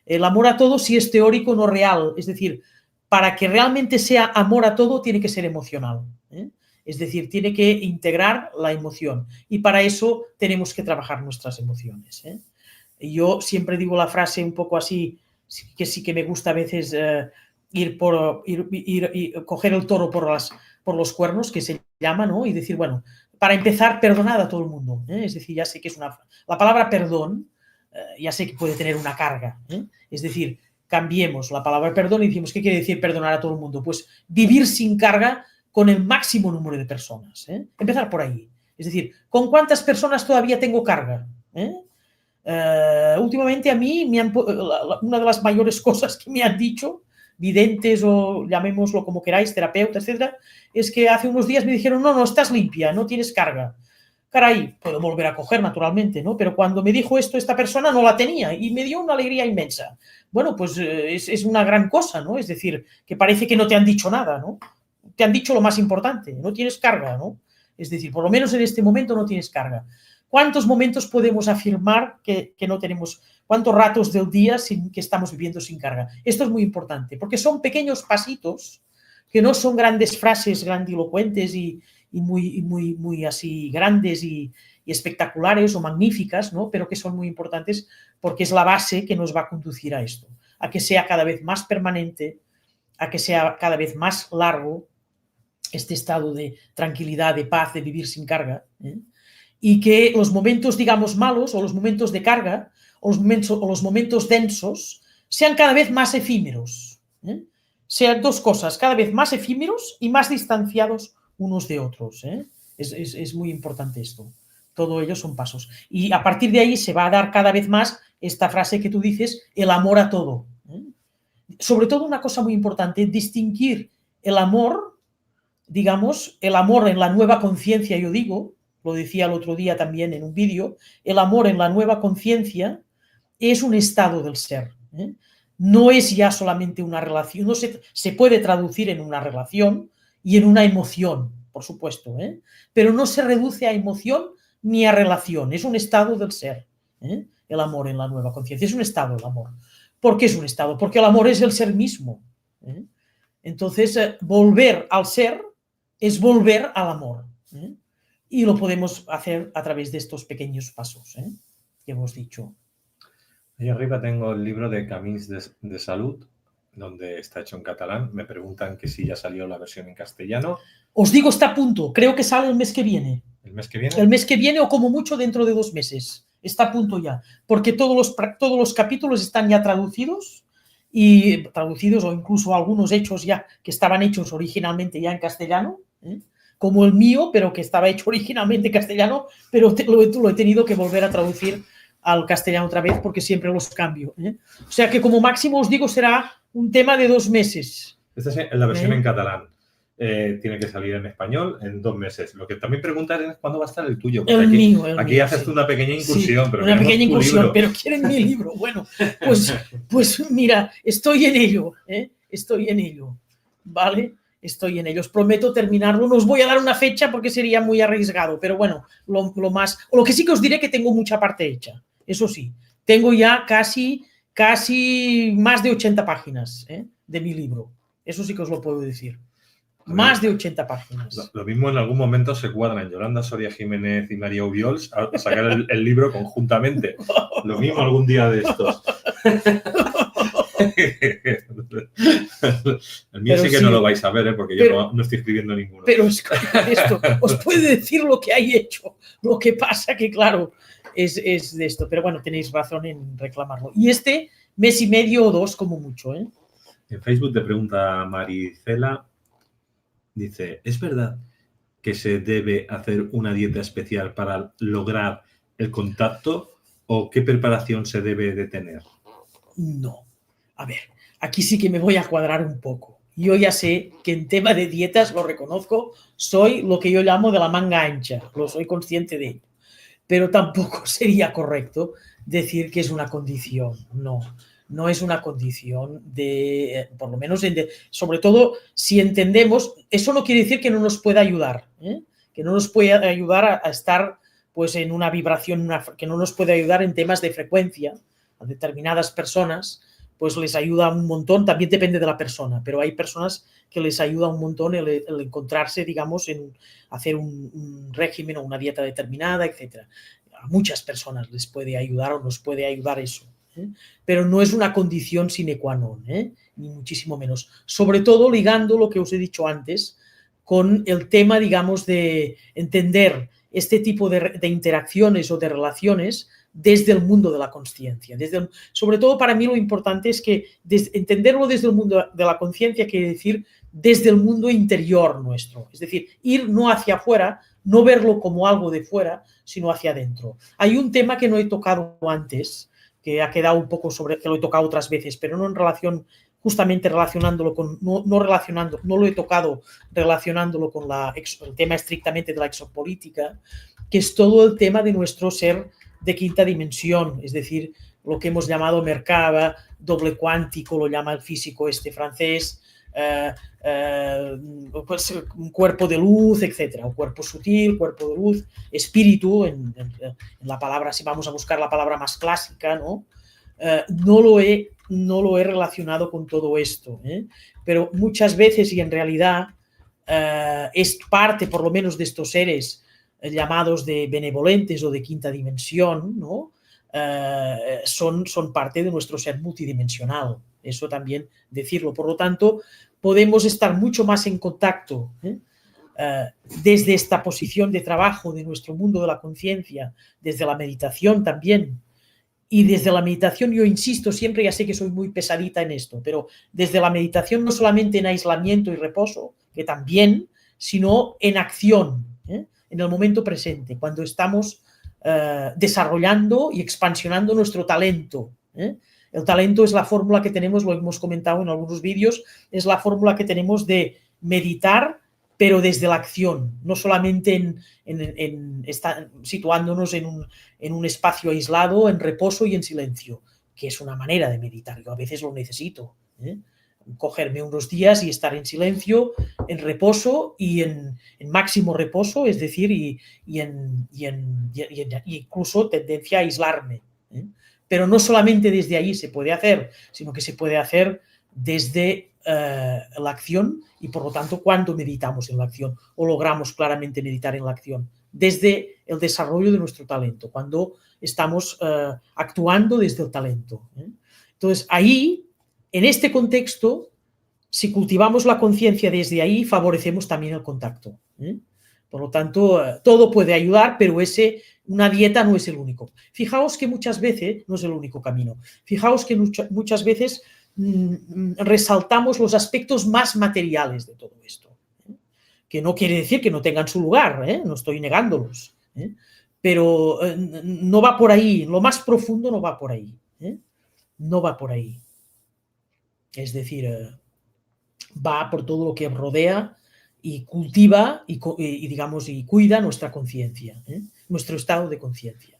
El amor a todo sí es teórico, no real. Es decir, para que realmente sea amor a todo tiene que ser emocional. Es decir, tiene que integrar la emoción y para eso tenemos que trabajar nuestras emociones. Yo siempre digo la frase un poco así, que sí que me gusta a veces coger el toro por los cuernos, que se llama, ¿no? Y decir, bueno, para empezar, perdonad a todo el mundo. Es decir, ya sé que la palabra perdón, ya sé que puede tener una carga. Es decir, cambiemos la palabra perdón y decimos, ¿qué quiere decir perdonar a todo el mundo? Pues vivir sin carga con el máximo número de personas. Empezar por ahí. Es decir, ¿con cuántas personas todavía tengo carga? Últimamente a mí una de las mayores cosas que me han dicho, videntes o llamémoslo como queráis, terapeutas, etcétera, es que hace unos días me dijeron, no, estás limpia, no tienes carga. Caray, puedo volver a coger naturalmente, ¿no? Pero cuando me dijo esto esta persona no la tenía y me dio una alegría inmensa. Bueno, pues es una gran cosa, ¿no? Es decir, que parece que no te han dicho nada, ¿no? Te han dicho lo más importante, no tienes carga, ¿no? Es decir, por lo menos en este momento no tienes carga. ¿Cuántos momentos podemos afirmar que no tenemos, cuántos ratos del día que estamos viviendo sin carga? Esto es muy importante, porque son pequeños pasitos que no son grandes frases grandilocuentes y muy así grandes y espectaculares o magníficas, ¿no? Pero que son muy importantes porque es la base que nos va a conducir a esto, a que sea cada vez más permanente, a que sea cada vez más largo este estado de tranquilidad, de paz, de vivir sin carga, y que los momentos, digamos, malos o los momentos de carga o los momentos densos sean cada vez más efímeros. Sean dos cosas, cada vez más efímeros y más distanciados unos de otros. Es muy importante esto. Todo ello son pasos. Y a partir de ahí se va a dar cada vez más esta frase que tú dices, el amor a todo. Sobre todo una cosa muy importante, distinguir el amor, digamos, el amor en la nueva conciencia, yo digo, lo decía el otro día también en un vídeo, el amor en la nueva conciencia es un estado del ser. No es ya solamente una relación, no se puede traducir en una relación y en una emoción, por supuesto, pero no se reduce a emoción ni a relación, es un estado del ser. El amor en la nueva conciencia es un estado el amor. ¿Por qué es un estado? Porque el amor es el ser mismo. Entonces, volver al ser es volver al amor. Y lo podemos hacer a través de estos pequeños pasos que hemos dicho. Ahí arriba tengo el libro de Camins de Salud, donde está hecho en catalán. Me preguntan que si ya salió la versión en castellano. Os digo, está a punto. Creo que sale el mes que viene. ¿El mes que viene? El mes que viene o como mucho dentro de 2 meses. Está a punto ya. Porque todos los capítulos están ya traducidos o incluso algunos hechos ya que estaban hechos originalmente ya en castellano, como el mío, pero que estaba hecho originalmente en castellano, pero lo he tenido que volver a traducir al castellano otra vez porque siempre los cambio. O sea que como máximo os digo será un tema de 2 meses. Esta es la versión en catalán. Tiene que salir en español en 2 meses. Lo que también preguntas es cuándo va a estar el tuyo. El mío. Aquí haces una pequeña incursión. Sí, pero una pequeña incursión, pero quieren mi libro. Bueno, pues mira, estoy en ello. Estoy en ello. ¿Vale? Estoy en ello. Os prometo terminarlo. No os voy a dar una fecha porque sería muy arriesgado, pero bueno, lo que sí que os diré que tengo mucha parte hecha. Eso sí, tengo ya casi más de 80 páginas de mi libro. Eso sí que os lo puedo decir. Más de 80 páginas. Lo mismo en algún momento se cuadran Yolanda Soria Jiménez y María Ubiols a sacar el libro conjuntamente. Lo mismo algún día de estos. El mío Pero sí que sí, no lo vais a ver, porque yo no estoy escribiendo ninguno. Pero es que esto os puede decir lo que hay hecho. Lo que pasa que, claro, es de esto. Pero bueno, tenéis razón en reclamarlo. Y mes y medio o 2 como mucho, ¿eh? En Facebook te pregunta Maricela, dice, ¿es verdad que se debe hacer una dieta especial para lograr el contacto o qué preparación se debe de tener? No. A ver, aquí sí que me voy a cuadrar un poco. Yo ya sé que en tema de dietas, lo reconozco, soy lo que yo llamo de la manga ancha, lo soy consciente de ello. Pero tampoco sería correcto decir que es una condición, no es una condición por lo menos, sobre todo si entendemos, eso no quiere decir que no nos pueda ayudar, ¿eh? Que no nos puede ayudar a estar pues en una vibración, que no nos puede ayudar en temas de frecuencia. A determinadas personas pues les ayuda un montón, también depende de la persona, pero hay personas que les ayuda un montón el encontrarse, digamos, en hacer un régimen o una dieta determinada, etc. A muchas personas les puede ayudar o nos puede ayudar eso, ¿eh? Pero no es una condición sine qua non, ¿eh? Ni muchísimo menos. Sobre todo ligando lo que os he dicho antes con el tema, digamos, de entender este tipo de interacciones o de relaciones desde el mundo de la consciencia. Sobre todo para mí lo importante es que entenderlo desde el mundo de la consciencia quiere decir desde el mundo interior nuestro. Es decir, ir no hacia afuera, no verlo como algo de fuera, sino hacia adentro. Hay un tema que no he tocado antes, que ha quedado un poco que lo he tocado otras veces, pero no en relación, justamente relacionándolo con, no lo he tocado relacionándolo con el tema estrictamente de la exopolítica, que es todo el tema de nuestro ser de quinta dimensión, es decir, lo que hemos llamado Merkaba, doble cuántico, lo llama el físico francés, pues, un cuerpo de luz, etcétera, un cuerpo sutil, cuerpo de luz, espíritu, en la palabra, si vamos a buscar la palabra más clásica, ¿no? No lo he relacionado con todo esto, ¿eh? Pero muchas veces, y en realidad es parte, por lo menos, de estos seres llamados de benevolentes o de quinta dimensión, ¿no? Son parte de nuestro ser multidimensional. Eso también decirlo. Por lo tanto, podemos estar mucho más en contacto desde esta posición de trabajo de nuestro mundo de la conciencia, desde la meditación también. Y desde la meditación, yo insisto siempre, ya sé que soy muy pesadita en esto, pero desde la meditación no solamente en aislamiento y reposo, que también, sino en acción, ¿eh? En el momento presente, cuando estamos desarrollando y expansionando nuestro talento, ¿eh? El talento es la fórmula que tenemos, lo hemos comentado en algunos vídeos, es la fórmula que tenemos de meditar, pero desde la acción, no solamente situándonos en un espacio aislado, en reposo y en silencio, que es una manera de meditar. Yo a veces lo necesito, ¿eh? Cogerme unos días y estar en silencio, en reposo y en máximo reposo, es decir, y incluso tendencia a aislarme, ¿eh? Pero no solamente desde ahí se puede hacer, sino que se puede hacer desde la acción y, por lo tanto, cuando meditamos en la acción o logramos claramente meditar en la acción, desde el desarrollo de nuestro talento, cuando estamos actuando desde el talento, ¿eh? Entonces, ahí, en este contexto, si cultivamos la conciencia desde ahí, favorecemos también el contacto, ¿eh? Por lo tanto, todo puede ayudar, pero una dieta no es el único. Fijaos que muchas veces, no es el único camino, fijaos que muchas veces resaltamos los aspectos más materiales de todo esto, ¿eh? Que no quiere decir que no tengan su lugar, ¿eh? No estoy negándolos, ¿eh? Pero no va por ahí, lo más profundo no va por ahí, ¿eh? No va por ahí. Es decir, va por todo lo que rodea y cultiva digamos, y cuida nuestra conciencia, ¿eh? Nuestro estado de conciencia.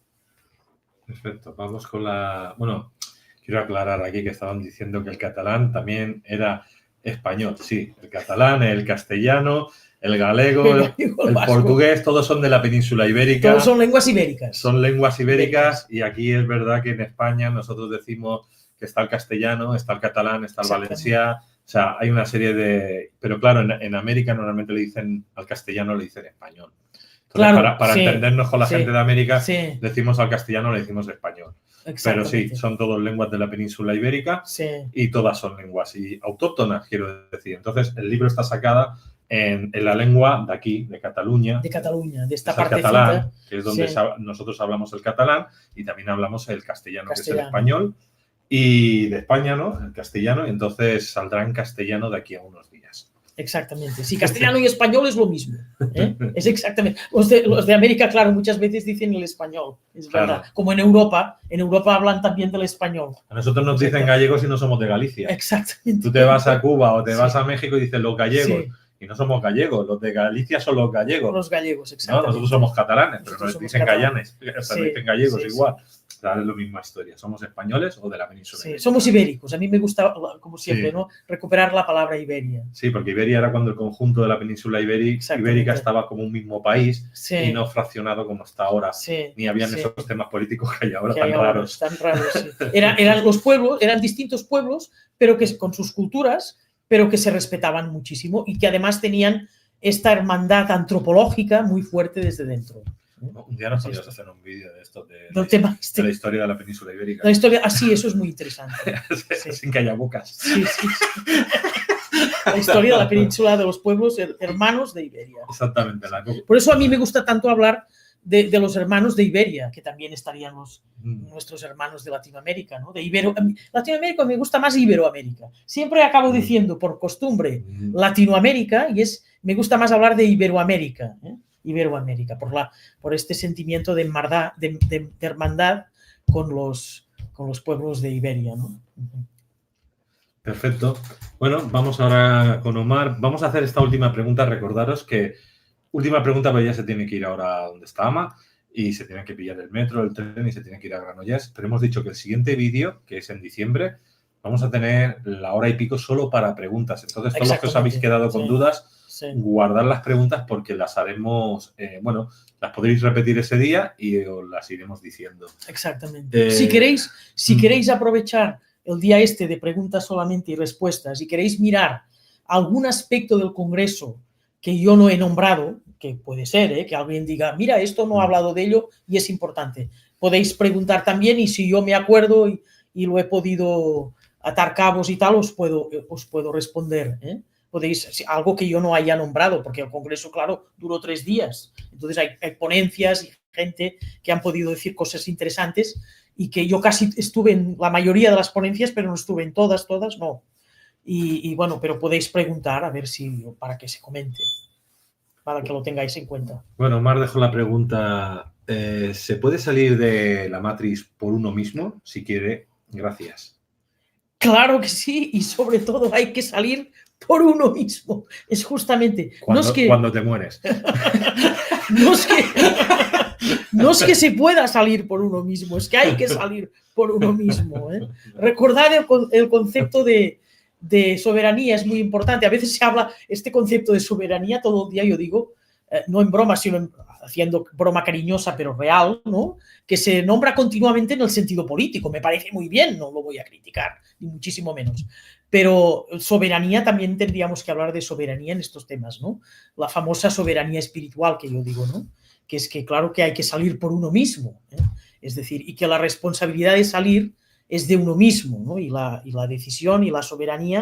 Perfecto, vamos con la... Bueno, quiero aclarar aquí que estaban diciendo que el catalán también era español. Sí, el catalán, el castellano, el galego, el portugués, todos son de la península ibérica. Todos son lenguas ibéricas. Son lenguas ibéricas y aquí es verdad que en España nosotros decimos que está el castellano, está el catalán, está el valencià. O sea, hay una serie de... Pero claro, en América normalmente le dicen al castellano, le dicen español. Claro, para sí, entendernos con la sí, gente de América, sí, decimos al castellano, le decimos español. Pero sí, exactamente. son todas lenguas de la península ibérica Sí, y todas son lenguas y autóctonas, quiero decir. Entonces, el libro está sacada en la lengua de aquí, de Cataluña. de Cataluña, de Es esta el partecita. catalán, que es donde Sí, nosotros hablamos el catalán y también hablamos el castellano, que es el Castellano. español. Y de España, ¿no? El castellano. Y entonces saldrá en castellano de aquí a unos días. exactamente. Sí, castellano y español es lo mismo. ¿Eh? Es exactamente. Los de América, claro, muchas veces dicen el español, es Claro. verdad. Como en Europa hablan también del español. A nosotros nos dicen gallegos y no somos de Galicia. Exactamente. Tú te vas a Cuba o te Sí. vas a México y dices los gallegos. Sí. Y no somos gallegos, los de Galicia son los gallegos. Los gallegos, ¿No? exactamente. Nosotros somos catalanes, pero Nosotros nos somos dicen catalanes. gallanes, o sea, Sí, nos dicen gallegos sí, igual. O sea, es la misma historia. Somos españoles o de la península Sí, ibérica. somos ibéricos. A mí me gusta, como siempre, Sí. ¿no? Recuperar la palabra Iberia. Sí, porque Iberia era cuando el conjunto de la península ibérica estaba como un mismo país Sí. y no fraccionado como está ahora. Sí, Ni habían sí. esos temas políticos que hay ahora Que tan hay ahora, raros. tan raros, sí. Eran los pueblos, eran distintos pueblos, pero que con sus culturas, pero que se respetaban muchísimo y que además tenían esta hermandad antropológica muy fuerte desde dentro. Un día nos podrías hacer un vídeo de esto, de De la historia de la península ibérica. La historia, sí, eso es muy interesante. Sí. Sin que haya bocas. Sí, sí, sí. La historia de la península, de los pueblos hermanos de Iberia. Exactamente. Por eso a mí me gusta tanto hablar de los hermanos de Iberia, que también estarían nuestros hermanos de Latinoamérica, ¿no? De Latinoamérica me gusta más Iberoamérica. Siempre acabo diciendo, por costumbre, Latinoamérica, y me gusta más hablar de Iberoamérica, ¿eh? Iberoamérica, por este sentimiento de hermandad con los pueblos de Iberia, ¿no? Perfecto. Bueno, vamos ahora con Omar. Vamos a hacer esta última pregunta. Recordaros que última pregunta, pero ya se tiene que ir ahora donde está Ama y se tiene que pillar el metro, el tren y se tiene que ir a Granollers. Pero hemos dicho que el siguiente vídeo, que es en diciembre, vamos a tener la hora y pico solo para preguntas. Entonces, todos los que os habéis quedado con dudas, guardad las preguntas porque las haremos, las podréis repetir ese día y os las iremos diciendo. Exactamente. Si queréis aprovechar el día de preguntas solamente y respuestas y queréis mirar algún aspecto del Congreso que yo no he nombrado, que puede ser, que alguien diga, mira, esto no he hablado de ello y es importante. Podéis preguntar también y si yo me acuerdo y lo he podido atar cabos y tal, os puedo responder. Podéis, algo que yo no haya nombrado, porque el Congreso, claro, duró 3 días. Entonces hay ponencias y gente que han podido decir cosas interesantes y que yo casi estuve en la mayoría de las ponencias, pero no estuve en todas no. Y bueno, pero podéis preguntar a ver para que se comente, para que lo tengáis en cuenta. Bueno, Omar dejó la pregunta, ¿se puede salir de la Matrix por uno mismo? Si quiere, gracias. Claro que sí, y sobre todo hay que salir por uno mismo. Es justamente... Cuando te mueres. No es que se pueda salir por uno mismo, es que hay que salir por uno mismo. Recordad el concepto de soberanía, es muy importante. A veces se habla este concepto de soberanía todo el día, yo digo, no en broma, sino haciendo broma cariñosa, pero real, ¿no? Que se nombra continuamente en el sentido político. Me parece muy bien, no lo voy a criticar, ni muchísimo menos. Pero soberanía, también tendríamos que hablar de soberanía en estos temas, ¿no? La famosa soberanía espiritual que yo digo, ¿no? Que es que claro que hay que salir por uno mismo, ¿eh? Es decir, y que la responsabilidad de salir es de uno mismo, ¿no? Y la decisión y la soberanía